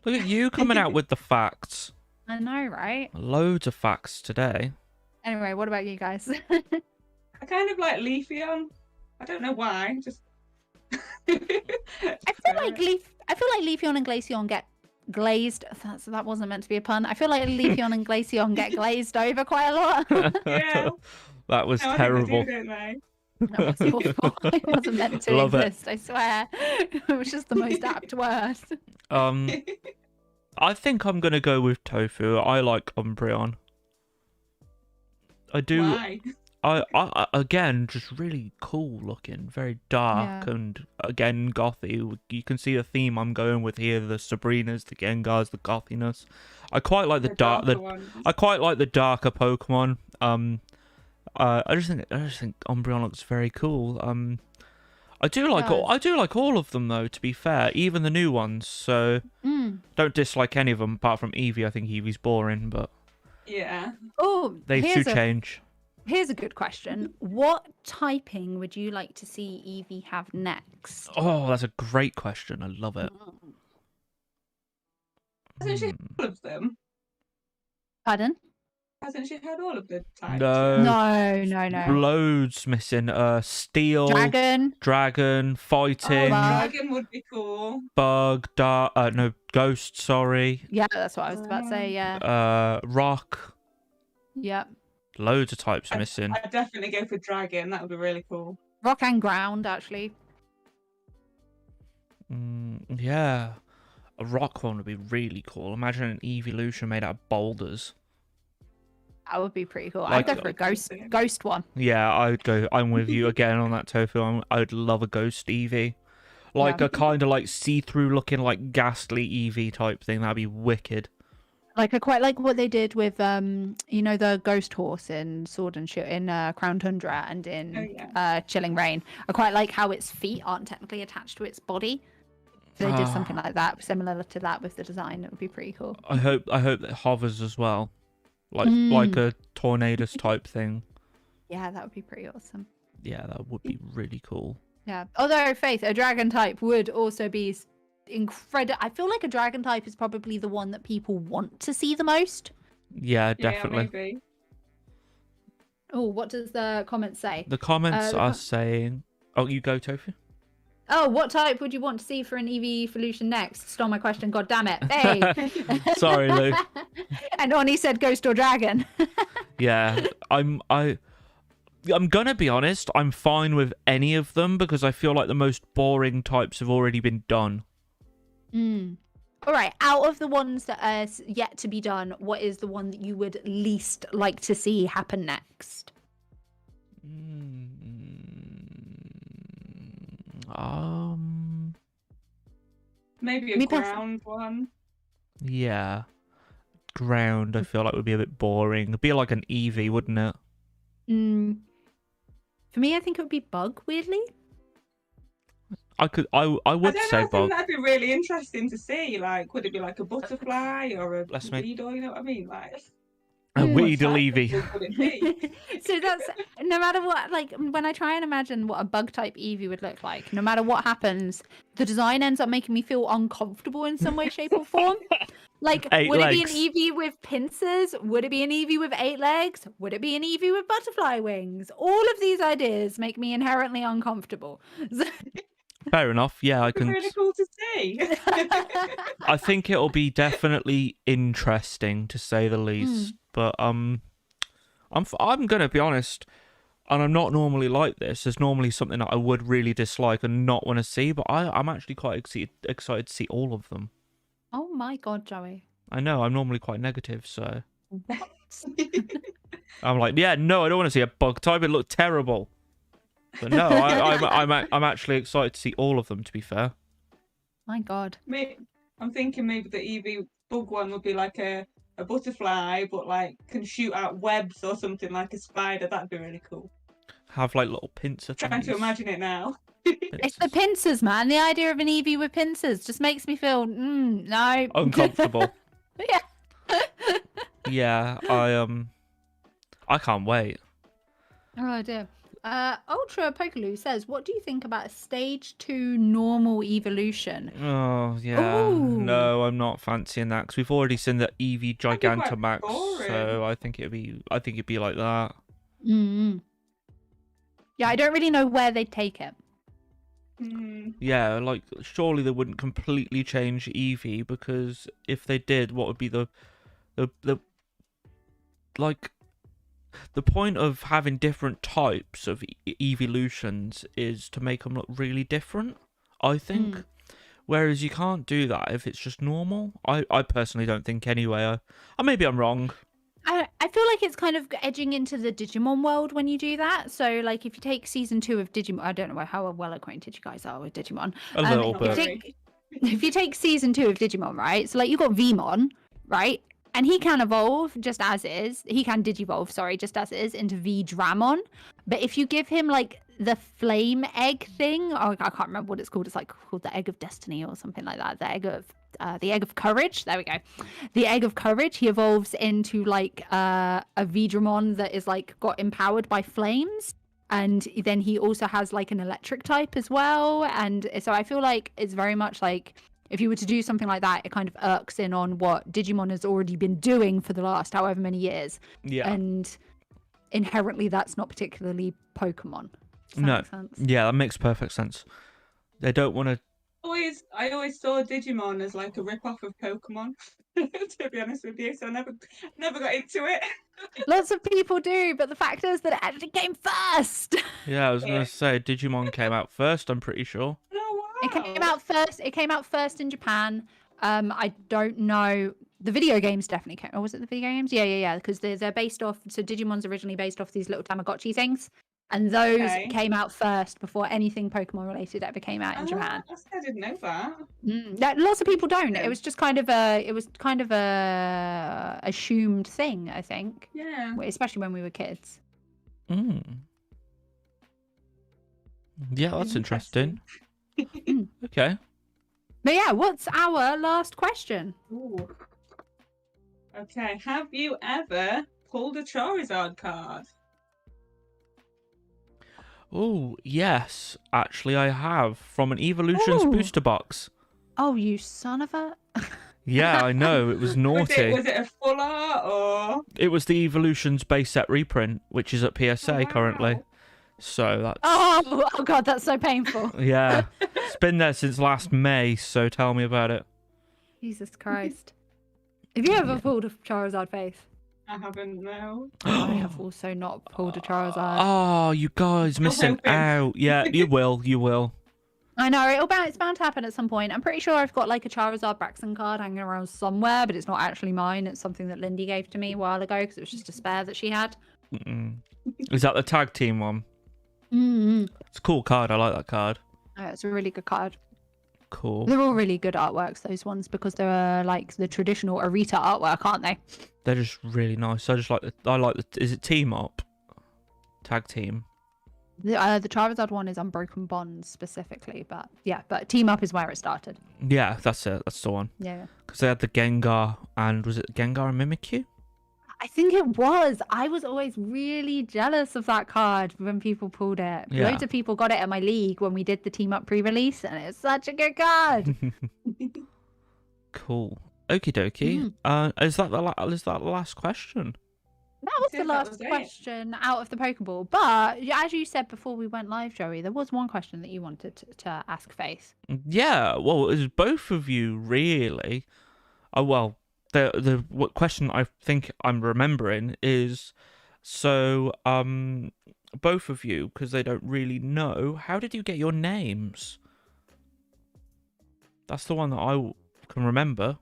Look at you coming out with the facts. I know, right? Loads of facts today. Anyway, what about you guys? I kind of like Leafeon. I don't know why. Just. I feel like Leafeon and Glaceon get glazed. That wasn't meant to be a pun. I feel like Leafeon and Glaceon get glazed over quite a lot. Yeah. That was No, I think terrible. they do, don't they? That was awful. It wasn't meant to Love it. exist, I swear. It was just the most apt word. I think I'm gonna go with Tofu. I like Umbreon. I do. Why? I again, just really cool looking, very dark, Yeah. and again gothy. You can see a theme I'm going with here: the Sabrinas, the Gengars, the gothiness. I quite like the dark. darker ones. I quite like the darker Pokemon. I just think Umbreon looks very cool. I do like all of them though. To be fair, even the new ones. So don't dislike any of them apart from Eevee. I think Eevee's boring, but Yeah. Oh, they do change. Here's a good question. What typing would you like to see Eevee have next? Oh, that's a great question. I love it. Hasn't she had all of them? Pardon? Hasn't she had all of the types? No. Loads missing. Steel, dragon, fighting, Dragon would be cool. bug, ghost. Sorry. Yeah, that's what I was about to say. Yeah. Rock. Yep. Loads of types missing. I'd definitely go for dragon. That would be really cool. Rock and ground, actually. Yeah. A rock one would be really cool. Imagine an evolution made out of boulders. That would be pretty cool. Like- I'd go for a ghost one. Yeah, I'd go. I'm with you again on that, Tofu. I'd love a ghost Eevee. Like Yeah. a kind of like see-through looking like ghastly Eevee type thing. That'd be wicked. Like I quite like what they did with the ghost horse in Sword and Shield in Crown Tundra and in Chilling Reign. I quite like how its feet aren't technically attached to its body. So they did something like that, similar to that with the design. It would be pretty cool. I hope that hovers as well. Like a Tornadus type thing. Yeah, that would be pretty awesome. Yeah, that would be really cool. Yeah. Although Faith, a dragon type would also be incredible. I feel like a dragon type is probably the one that people want to see the most. Yeah, definitely. Yeah, maybe. Oh, what does the comment say? The comments are saying... Oh, you go, Tofu? Oh, what type would you want to see for an EV evolution next? Stole my question, god damn it. Hey! Sorry, Lou. And Oni said ghost or dragon. Yeah, I'm gonna be honest, I'm fine with any of them because I feel like the most boring types have already been done. All right, out of the ones that are yet to be done, what is the one that you would least like to see happen next? Maybe a Me ground one. Yeah. Ground, I feel like would be a bit boring. It'd be like an Eevee, wouldn't it? For me, I think it would be bug, weirdly. I would I don't know, say I think bug. that'd be really interesting to see. Like, would it be like a butterfly or a Bless me. beetle? You know what I mean? Like, A what Weedle type of Eevee. bug would it be? So that's no matter what, like when I try and imagine what a bug type Eevee would look like, no matter what happens, the design ends up making me feel uncomfortable in some way, shape, or form. Like, 8 would legs. it be an Eevee with pincers? Would it be an Eevee with 8 legs? Would it be an Eevee with butterfly wings? All of these ideas make me inherently uncomfortable. Fair enough. Yeah, I It'd be can. really cool to see. I think it'll be definitely interesting to say the least. But I'm gonna be honest, and I'm not normally like this. There's normally something that I would really dislike and not want to see, but I'm actually quite excited to see all of them. Oh my god, Joey. I know I'm normally quite negative, so I'm like, yeah, no, I don't want to see a bug type. It looked terrible. But no, I'm actually excited to see all of them. To be fair. My god. I'm thinking maybe the Eevee bug one would be like a butterfly, but like can shoot out webs or something like a spider. That'd be really cool. Have like little pincer things. Trying to imagine it now. It's the pincers, man. The idea of an Eevee with pincers just makes me feel no Uncomfortable. Yeah. Yeah, I can't wait. Oh dear. Ultra Pokeloo says, "What do you think about a stage 2 normal evolution?" Oh yeah, Ooh. no, I'm not fancying that because we've already seen the Eevee That'd be quite Gigantamax, boring. so I think it'd be like that. Mm. Yeah, I don't really know where they'd take it. Yeah, like surely they wouldn't completely change Eevee because if they did, what would be the like the point of having different types of evolutions is to make them look really different, I think. Whereas you can't do that if it's just normal. I personally don't think anyway. Maybe I'm wrong. I feel like it's kind of edging into the Digimon world when you do that. So, like, if you take season 2 of Digimon, I don't know how well acquainted you guys are with Digimon. A little bit. If you take season 2 of Digimon, right? So, like, you got Vmon, right? And he can evolve just as is. He can digivolve, sorry, just as is into V-Dramon. But if you give him like the flame egg thing, or I can't remember what it's called. It's like called the egg of destiny or something like that. The egg of courage. There we go. The egg of courage. He evolves into like a V-Dramon that is like got empowered by flames. And then he also has like an electric type as well. And so I feel like it's very much like, if you were to do something like that, it kind of irks in on what Digimon has already been doing for the last however many years. Yeah. And inherently, that's not particularly Pokemon. Does that make sense? Yeah, that makes perfect sense. They don't want to. I always saw Digimon as like a rip-off of Pokemon, to be honest with you. So I never got into it. Lots of people do, but the fact is that it actually came first. Yeah, I was going to say Digimon came out first, I'm pretty sure. It came out first. It came out first in Japan. I don't know. The video games definitely came. Or was it the video games? Yeah. Because they're based off. So Digimon's originally based off these little Tamagotchi things, and those came out first before anything Pokemon related ever came out in Japan. I didn't know that. Lots of people don't. It was just kind of a assumed thing, I think. Yeah. Especially when we were kids. Yeah, that's interesting. Okay. But yeah, what's our last question? Ooh. Okay, have you ever pulled a Charizard card? Oh, yes. Actually, I have. From an Evolutions booster box. Oh, you son of a... Yeah, I know. It was naughty. Was it a full art or...? It was the Evolutions base set reprint, which is at PSA currently. So that's... Oh God, that's so painful. Yeah. It's been there since last May, so tell me about it. Jesus Christ. Have you ever pulled a Charizard face? I haven't, no. I have also not pulled a Charizard. Oh, you guys missing out. Yeah, you will. I know it's bound to happen at some point. I'm pretty sure I've got like a Charizard Braxton card hanging around somewhere, but it's not actually mine. It's something that Lindy gave to me a while ago because it was just a spare that she had. Is that the tag team one? It's a cool card. I like that card. Oh, it's a really good card. Cool. They're all really good artworks, those ones, because they're like the traditional Arita artwork, aren't they? They're just really nice. I like the. Is it team up? Tag team. The Charizard one is Unbroken Bonds specifically, but yeah, but Team Up is where it started. Yeah, that's it. That's the one. Yeah. Because they had the Gengar and was it Gengar and Mimikyu? I think it was. I was always really jealous of that card when people pulled it. Yeah. Loads of people got it at my league when we did the Team Up pre-release, and it's such a good card. Cool. Okie dokie. Is that the last question? That was the last question out of the Pokeball. But as you said before we went live, Joey, there was one question that you wanted to ask Faith. Yeah. Well, it was both of you really. Well, the what question I think I'm remembering is so both of you, because they don't really know, how did you get your names? That's the one that I can remember.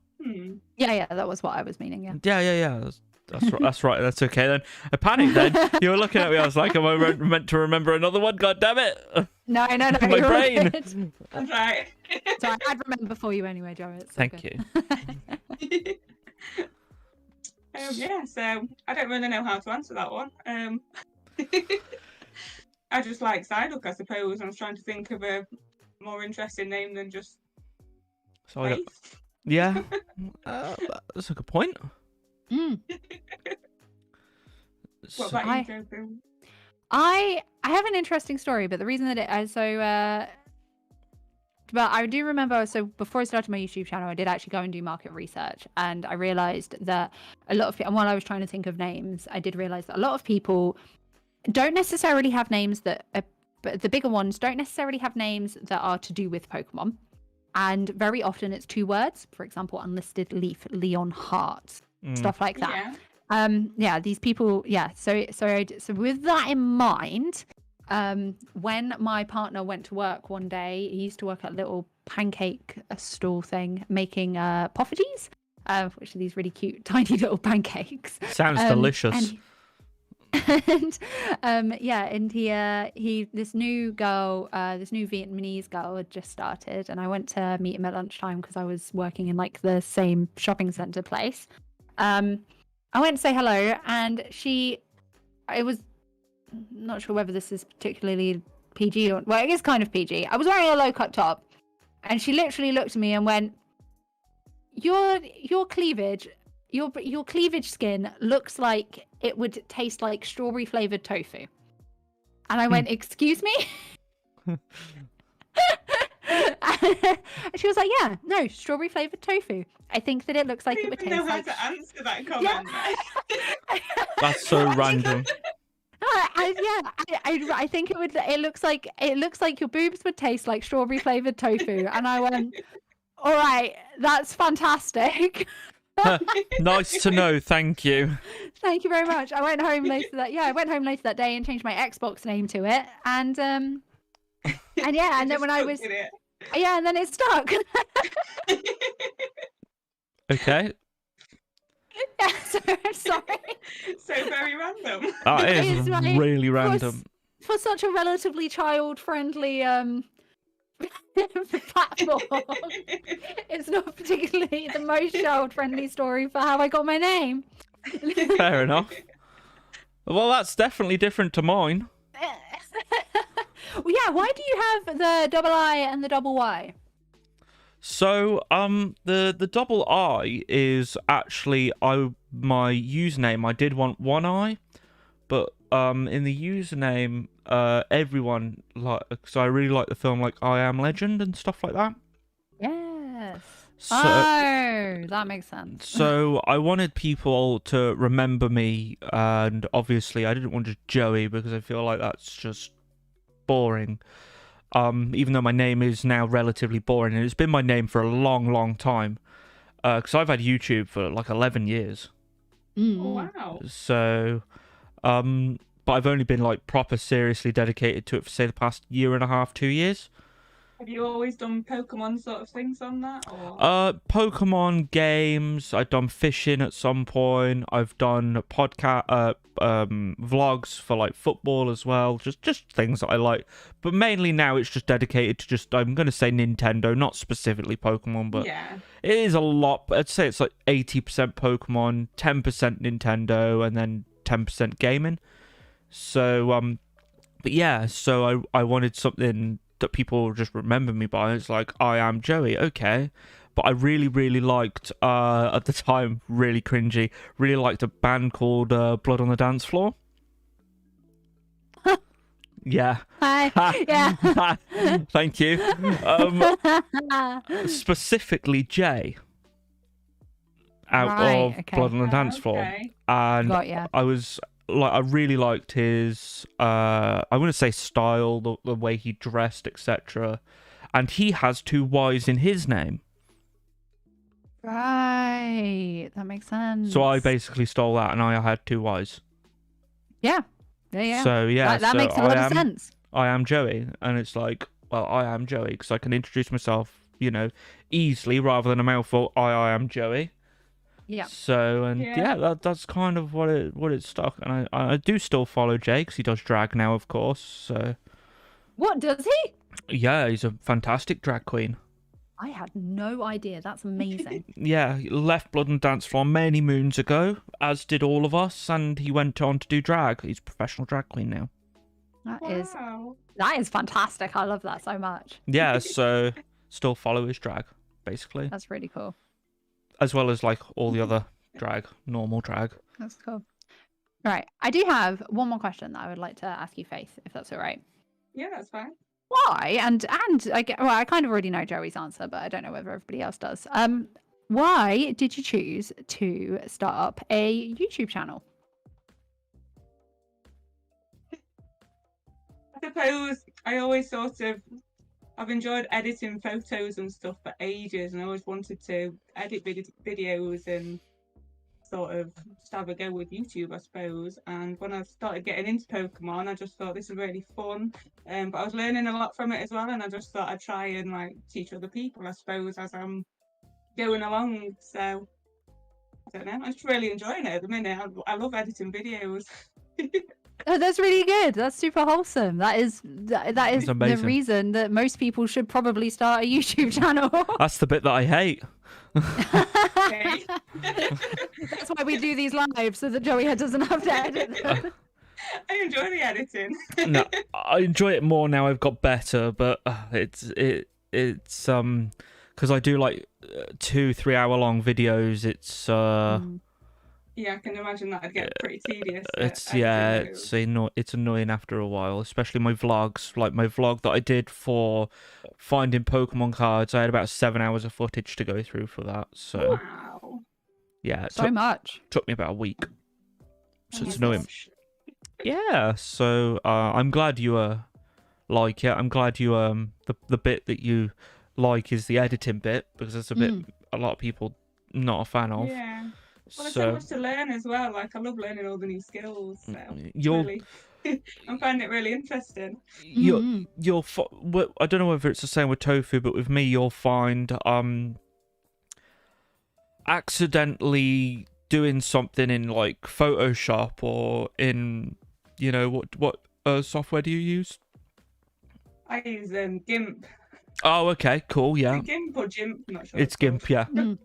Yeah, that was what I was meaning. Yeah. Yeah. That's right. That's okay then. I panicked then. You were looking at me. I was like, am I meant to remember another one? God damn it! No. My brain. That's right. Sorry, I'd remember for you anyway, Joey. Thank you. Yeah, so I don't really know how to answer that one. I just like Psyduck, I suppose. I was trying to think of a more interesting name than just Faith. Yeah, that's a good point. What about you, Tofu? I have an interesting story, but the reason that but I do remember, so before I started my YouTube channel, I did actually go and do market research, and I realized that a lot of people, while I was trying to think of names, I did realize that a lot of people don't necessarily have names that, but the bigger ones don't necessarily have names that are to do with Pokemon, and very often it's 2 words. For example, Unlisted Leaf, Leon Heart, stuff like that. Yeah. These people, so with that in mind, when my partner went to work one day, he used to work at a little pancake stall thing making pofferties, which are these really cute tiny little pancakes. Sounds delicious. And he this new Vietnamese girl had just started, and I went to meet him at lunchtime because I was working in like the same shopping center place. I went to say hello, and I was not sure whether this is particularly PG or, well, it is kind of PG. I was wearing a low cut top, and she literally looked at me and went, your cleavage skin looks like it would taste like strawberry flavored tofu. And I went, excuse me? And she was like, yeah, no, strawberry flavored tofu. I think that it looks like it would taste like... I don't know how to answer that comment. Yeah. That's so random. I think it looks like your boobs would taste like strawberry flavored tofu. And I went, all right, that's fantastic. Nice to know, thank you. Thank you very much. I went home later that day and changed my Xbox name to it, and then when I was and then it stuck. Okay. Yeah, so I'm sorry. So very random. That is really random. For such a relatively child-friendly platform, it's not particularly the most child-friendly story for how I got my name. Fair enough. Well, that's definitely different to mine. Well, yeah, why do you have the double I and the double Y? So, the double I is actually my username. I did want one I, but in the username, everyone because I really like the film, like I Am Legend and stuff like that. Yes. So, that makes sense. So I wanted people to remember me, and obviously I didn't want just Joey because I feel like that's just boring. Even though my name is now relatively boring, and it's been my name for a long, long time. Because I've had YouTube for like 11 years. Oh, wow. So, but I've only been like proper seriously dedicated to it for say the past year and a half, 2 years. Have you always done Pokemon sort of things on that? Or? Pokemon games. I've done fishing at some point. I've done vlogs for like football as well. Just things that I like. But mainly now it's just dedicated to just, I'm gonna say Nintendo, not specifically Pokemon, but Yeah. it is a lot. I'd say it's like 80% Pokemon, 10% Nintendo, and then 10% gaming. So but yeah, so I wanted something that people just remember me by. It's like, I am Joey, okay. But I really, really liked, at the time, really cringy, really liked a band called Blood on the Dance Floor. Yeah. Hi. Yeah. Thank you. Specifically Jay. Out Right, of okay. Blood on the Dance Floor. Okay. And Got ya. I really liked his I wouldn't say style, the way he dressed, etc. And he has 2 Y's in his name. Right. That makes sense. So I basically stole that and I had 2 Y's. Yeah. Yeah. So yeah, that so makes a lot of sense. I am Joey, and it's like, well, I am Joey because I can introduce myself, easily rather than a mouthful. I am Joey. Yeah. So that's kind of what it stuck, and I do still follow Jay because he does drag now, of course. So What does he? yeah, he's a fantastic drag queen. I had no idea. That's amazing. Yeah, he left Blood and Dance Floor many moons ago, as did all of us, and he went on to do drag. He's a professional drag queen now. Wow. That is fantastic. I love that so much. Yeah, so still follow his drag, basically. That's really cool. As well as like all the other drag, normal drag. That's cool. Right. I do have one more question that I would like to ask you, Faith, if that's all right. Yeah, that's fine. Why? And I kind of already know Joey's answer, but I don't know whether everybody else does. Why did you choose to start up a YouTube channel? I suppose I always I've enjoyed editing photos and stuff for ages, and I always wanted to edit videos and sort of just have a go with YouTube, I suppose. And when I started getting into Pokemon, I just thought this is really fun. But I was learning a lot from it as well, and I just thought I'd try and like teach other people, I suppose, as I'm going along. So I don't know, I'm just really enjoying it at the minute. I love editing videos. Oh, that's really good. That's super wholesome. That is the amazing. reason that most people should probably start a YouTube channel. That's the bit that I hate. Okay. That's why we do these live, so that Joey doesn't have to edit them. I enjoy the editing. No, I enjoy it more now. I've got better, but it's because I do like 2-3 hour long videos. It's Yeah, I can imagine that'd get pretty tedious. It's annoying after a while, especially my vlogs. Like my vlog that I did for finding Pokemon cards, I had about 7 hours of footage to go through for that. So Wow. yeah, it So much. took me about a week. So it's Oh, annoying. gosh. Yeah, so I'm glad you like it. I'm glad you the bit that you like is the editing bit, because it's a bit a lot of people not a fan of. Yeah. Well, there's so So much to learn as well. Like, I love learning all the new skills. So you'll really, I'm finding it really interesting. you'll I don't know whether it's the same with Tofu, but with me you'll find accidentally doing something in like Photoshop or in what software do you use? I use GIMP. Oh, okay, cool, yeah. GIMP or GIMP? I'm not sure. It's GIMP, yeah. GIMP,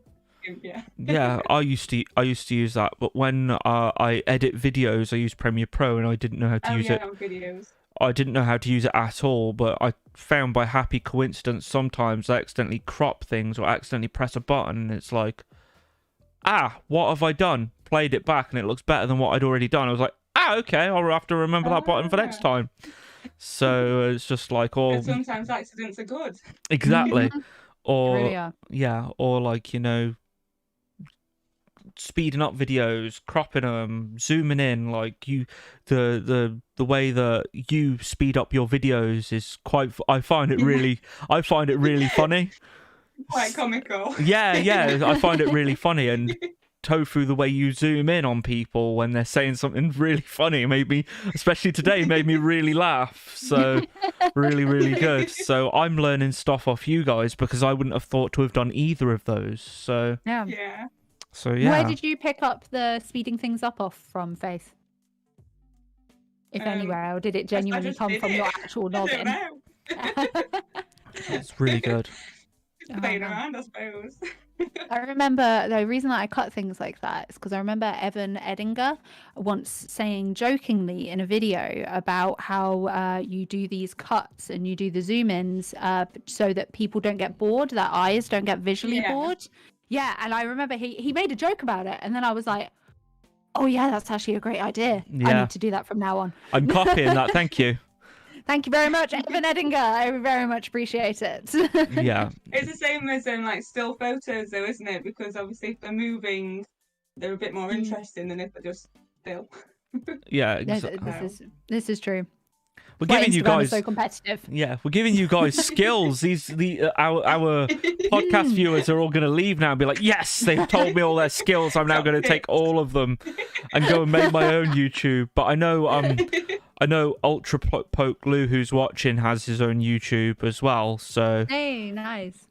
yeah. Yeah, I used to use that, but when I edit videos, I use Premiere Pro, and I didn't know how to use it. On videos. I didn't know how to use it at all, but I found by happy coincidence sometimes I accidentally crop things or accidentally press a button, and it's like, what have I done? Played it back, and it looks better than what I'd already done. I was like, okay, I'll have to remember that button for next time. So it's just like, But sometimes accidents are good. exactly, or Really are. yeah, or like speeding up videos, cropping them, zooming in. Like the way that you speed up your videos is quite. I find it really funny. Quite comical. Yeah, I find it really funny, and Tofu, the way you zoom in on people when they're saying something really funny made me, especially today, made me really laugh. So really, really good. So I'm learning stuff off you guys because I wouldn't have thought to have done either of those. So Yeah. So yeah. Where did you pick up the speeding things up off from, Faith? If anywhere, or did it genuinely come from your actual noggin? I don't know. It's really good. Just playing around, I suppose. I remember the reason that I cut things like that is because I remember Evan Edinger once saying jokingly in a video about how you do these cuts and you do the zoom ins so that people don't get bored, their eyes don't get visually bored. Yeah, and I remember he made a joke about it, and then I was like, oh yeah, that's actually a great idea. Yeah. I need to do that from now on. I'm copying that. Thank you. Thank you very much, Evan Edinger. I very much appreciate it. Yeah. It's the same as like still photos, though, isn't it? Because obviously, if they're moving, they're a bit more interesting than if they're just still. Yeah. This is true. We're giving you Instagram guys is so competitive. Yeah, we're giving you guys skills. Our podcast viewers are all going to leave now and be like, yes, they've told me all their skills. I'm now going to take all of them and go and make my own YouTube. But I know Ultra Poke Lou, who's watching, has his own YouTube as well. So hey, nice.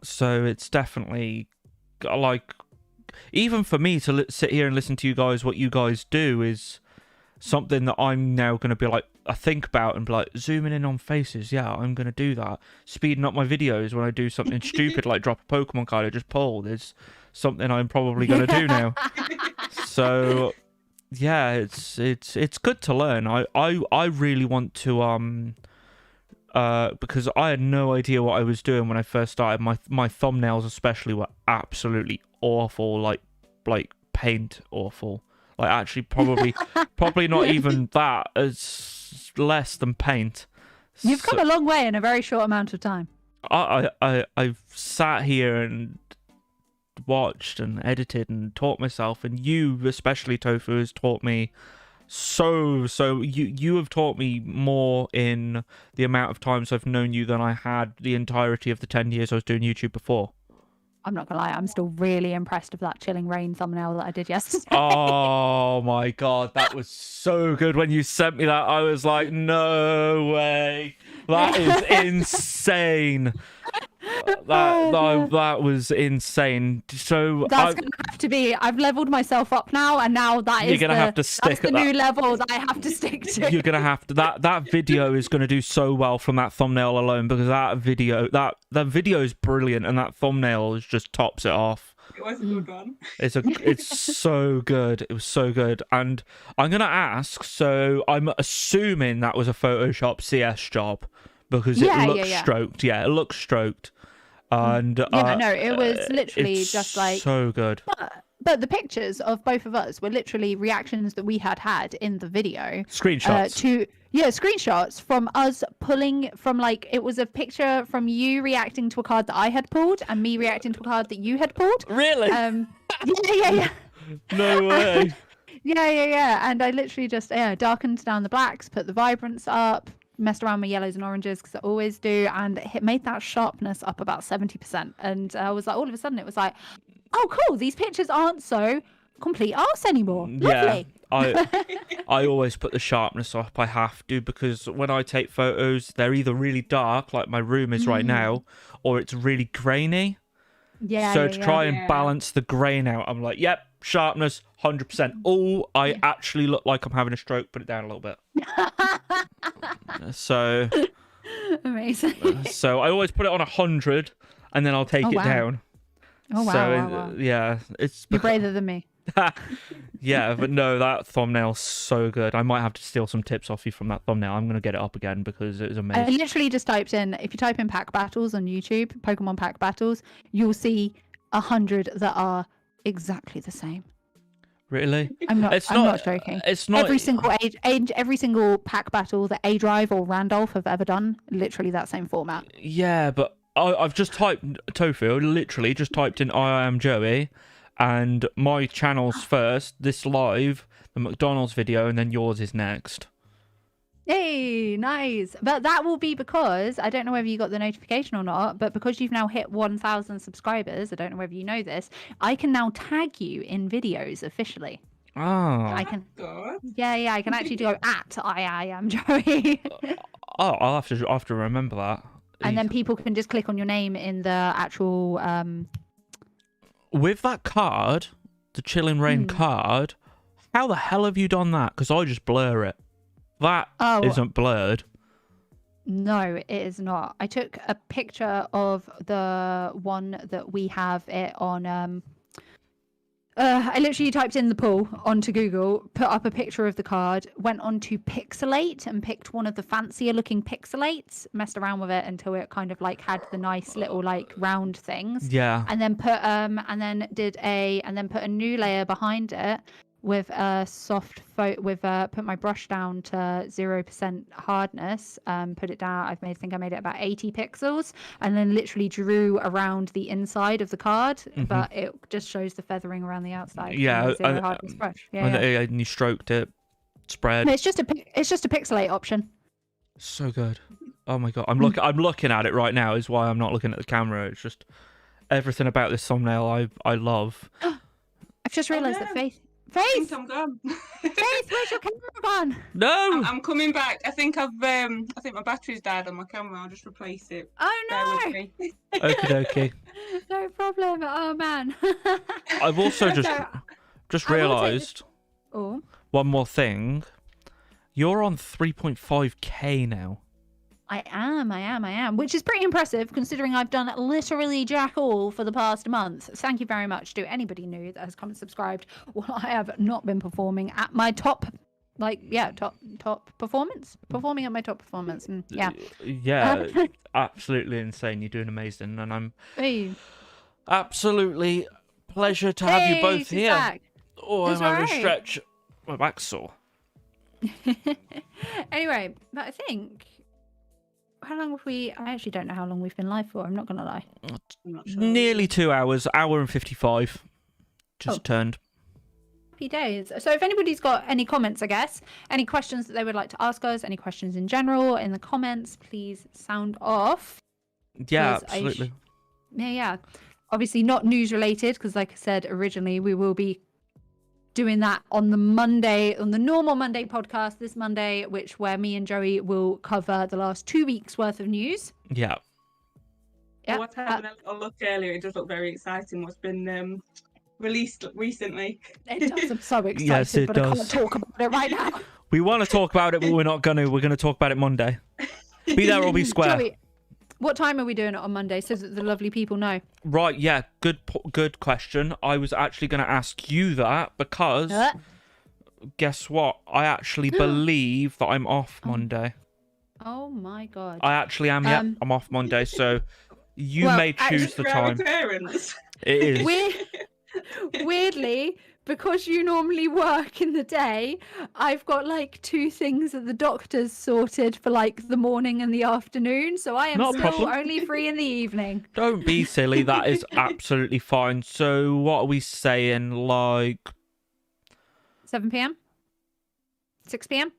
So it's definitely like, even for me to sit here and listen to you guys, what you guys do is something that I'm now going to be like, I think about and be like, zooming in on faces. Yeah, I'm going to do that. Speeding up my videos when I do something stupid like drop a Pokemon card or just pull is something I'm probably going to do now. So yeah, it's good to learn. I really want to because I had no idea what I was doing when I first started. My thumbnails especially were absolutely awful, like paint awful. Like actually probably not even that, as less than paint. You've come a long way in a very short amount of time. I've sat here and watched and edited and taught myself, and you especially, Tofu, has taught me so you have taught me more in the amount of times I've known you than I had the entirety of the 10 years I was doing YouTube before. I'm not gonna lie, I'm still really impressed with that Chilling Rain thumbnail that I did yesterday. Oh my god, that was so good. When you sent me that, I was like, no way. That is insane. That was insane. So that's gonna have to be. I've leveled myself up now, and now you're gonna have to stick that's the new level that I have to stick to. You're gonna have to. That video is gonna do so well from that thumbnail alone, because that video is brilliant, and that thumbnail just tops it off. It was a good one. It's so good. It was so good. And I'm gonna ask. So I'm assuming that was a Photoshop CS job, because it looks stroked. Yeah, it looks stroked. And no, it was literally just like so good. But the pictures of both of us were literally reactions that we had in the video. Screenshots. Screenshots from us pulling from, like, it was a picture from you reacting to a card that I had pulled and me reacting to a card that you had pulled. Really? Yeah. No way. Yeah. And I literally just darkened down the blacks, put the vibrance up, messed around with yellows and oranges because I always do, and it made that sharpness up about 70%. And I was like, all of a sudden it was like, oh cool, these pictures aren't so complete arse anymore. Lovely. I always put the sharpness up. I have to, because when I take photos, they're either really dark, like my room is right now, or it's really grainy. So to try and balance the grain out, I'm like, yep, sharpness 100%. Oh, I actually look like I'm having a stroke. Put it down a little bit. So amazing. So I always put it on 100, and then I'll take it down. Oh wow! So yeah, you're braver than me. Yeah, but no, that thumbnail's so good. I might have to steal some tips off you from that thumbnail. I'm gonna get it up again because it was amazing. I literally just typed in, if you type in pack battles on YouTube, Pokemon pack battles, you'll see 100 that are exactly the same. Really? I'm not joking. It's not every single pack battle that A-Drive or Randolph have ever done, literally that same format. Yeah, but I've just typed Tofu. Literally just typed in I am Joey, and my channel's first. This live, the McDonald's video, and then yours is next. Hey, nice. But that will be because I don't know whether you got the notification or not, but because you've now hit 1,000 subscribers, I don't know whether you know this, I can now tag you in videos officially. Ah. I can. Good. Yeah, I can actually go at I am Joey. Oh, I'll have to remember that. And then people can just click on your name in the actual With that card, the Chilling Rain card, how the hell have you done that? Because I just blur it. That isn't blurred. No, it is not. I took a picture of the one that we have it on. I literally typed in the pool onto Google, put up a picture of the card, went on to Pixelate and picked one of the fancier looking Pixelates, messed around with it until it kind of like had the nice little like round things. Yeah. And then put a new layer behind it with a soft put my brush down to 0% hardness, put it down. I think I made it about 80 pixels, and then literally drew around the inside of the card, but it just shows the feathering around the outside. Yeah, zero hardness brush. And you stroked it, spread. No, it's just a pixelate option. So good. Oh my god, I'm looking at it right now. Is why I'm not looking at the camera. It's just everything about this thumbnail I love. I've just realised that I Faith, think I'm gone. Faith, where's your camera gone? No. I'm coming back. I think I think my battery's died on my camera. I'll just replace it. Oh Bear with no! me. Okie dokie. No problem. Oh man. I've also just realised Oh. one more thing. You're on 3.5k now. I am, which is pretty impressive considering I've done literally jack all for the past month. Thank you very much to anybody new that has come and subscribed. Well, I have not been performing at my top performance. Performing at my top performance. Yeah. Yeah, absolutely insane. You're doing amazing, and I'm Hey. absolutely pleasure to have you both she's here. back. Oh, I'm That's having a right. stretch. My back's sore. Anyway, but I think how long have we? I actually don't know how long we've been live for. I'm not gonna lie. I'm not sure. Nearly 2 hours, hour and 55. Just turned. Happy days. So if anybody's got any comments, I guess, any questions that they would like to ask us, any questions in general in the comments, please sound off. Yeah, 'Cause absolutely. Yeah. Obviously not news related, because like I said originally, we will be doing that on the Monday, on the normal Monday podcast this Monday, where me and Joey will cover the last 2 weeks worth of news. Yeah. Yeah. I was having a little look earlier. It does look very exciting. What's been released recently? It does. I'm so excited, Yes, it but I does. can't talk about it right now. We want to talk about it, but we're not going to. We're going to talk about it Monday. Be there or be square. Joey, what time are we doing it on Monday so that the lovely people know? Right, yeah, good question. I was actually going to ask you that because guess what? I actually believe that I'm off Monday. Oh my god. I actually am. Yeah, I'm off Monday, so you may choose the time. It is. Weirdly, because you normally work in the day, I've got like 2 things at the doctor's sorted for like the morning and the afternoon, so I am Not a still problem. only free in the evening. Don't be silly. That is absolutely fine. So what are we saying? Like 7 p.m? 6 p.m?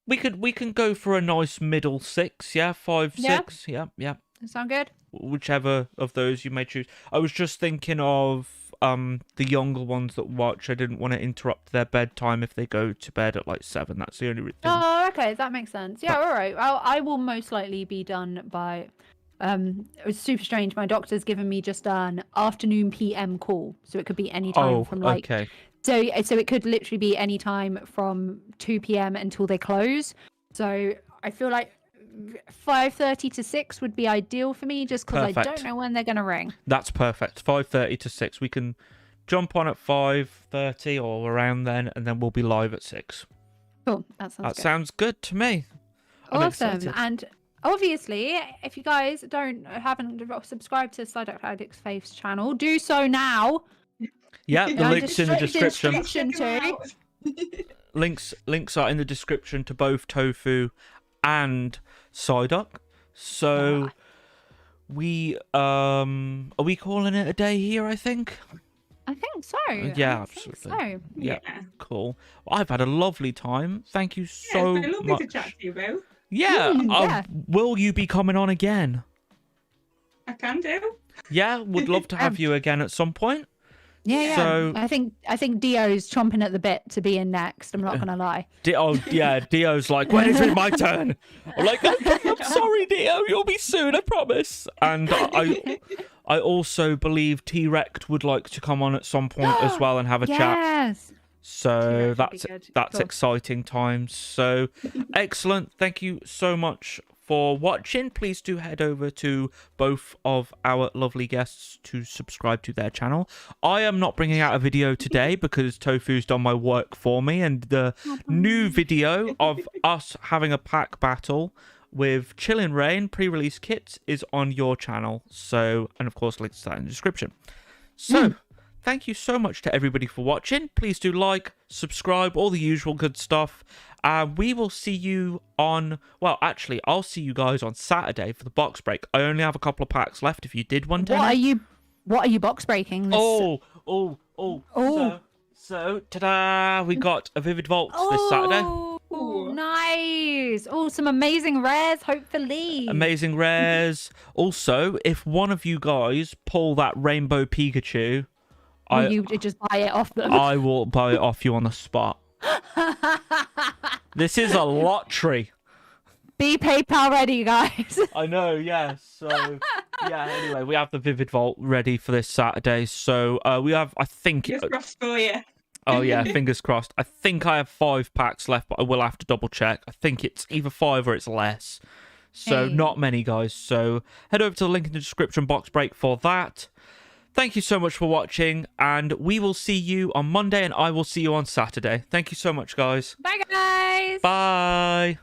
we can go for a nice middle 6. Yeah, 5, Yeah. 6. Yeah. Does that sound good? Whichever of those you may choose. I was just thinking of the younger ones that watch. I didn't want to interrupt their bedtime if they go to bed at like 7. That's the only reason. Oh, okay, that makes sense. Yeah, all right. I will most likely be done by. It was super strange. My doctor's given me just an afternoon PM call, so it could be any time from like. Okay. So it could literally be any time from 2 p.m. until they close. So I feel like 5:30 to 6 would be ideal for me, just because I Perfect. don't know when they're gonna ring. That's perfect. 5:30 to 6. We can jump on at 5:30 or around then, and then we'll be live at 6. Cool, that sounds That good. sounds good to me. I'm Awesome. excited. And obviously, if you guys haven't subscribed to Psyduck Addict's Faith's channel, do so now. Yeah, the links in the description. Too. Links are in the description to both Tofu and Psyduck. So are we calling it a day here, I think? I think so. Yeah, I think absolutely. so. Yeah, cool. I've had a lovely time. Thank you Yeah, so it's been lovely much. to chat to you both. Yeah, Yeah. will you be coming on again? I can do. Yeah, would love to have you again at some point. Yeah. So- I think Dio's chomping at the bit to be in next. I'm not gonna lie. Dio's like, when is it my turn? I'm like, I'm sorry, Dio, you'll be soon, I promise. And I also believe T-Rex would like to come on at some point as well and have a chat. Yes. So T-Rex would be that's good. Cool. exciting times. So excellent. Thank you so much for watching. Please do head over to both of our lovely guests to subscribe to their channel. I am not bringing out a video today because Tofu's done my work for me, and the new video of us having a pack battle with Chillin' Rain pre-release kits is on your channel. So, and of course links to that in the description. So thank you so much to everybody for watching. Please do like, subscribe, all the usual good stuff. We will see you on... Well, actually, I'll see you guys on Saturday for the box break. I only have a couple of packs left if you did want to. What are you box breaking? This... So, ta-da! We got a Vivid Vaults this Saturday. Oh, nice. Oh, some amazing rares, hopefully. Amazing rares. Also, if one of you guys pull that Rainbow Pikachu... You just buy it off them. I will buy it off you on the spot. This is a lottery. Be PayPal ready, guys. I know, yeah. So, yeah, anyway, we have the Vivid Vault ready for this Saturday. So, we have, I think... Just crossed for you. Oh, yeah, fingers crossed. I think I have 5 packs left, but I will have to double check. I think it's either 5 or it's less. So, Hey. not many, guys. So, head over to the link in the description box break for that. Thank you so much for watching, and we will see you on Monday, and I will see you on Saturday. Thank you so much, guys. Bye, guys. Bye.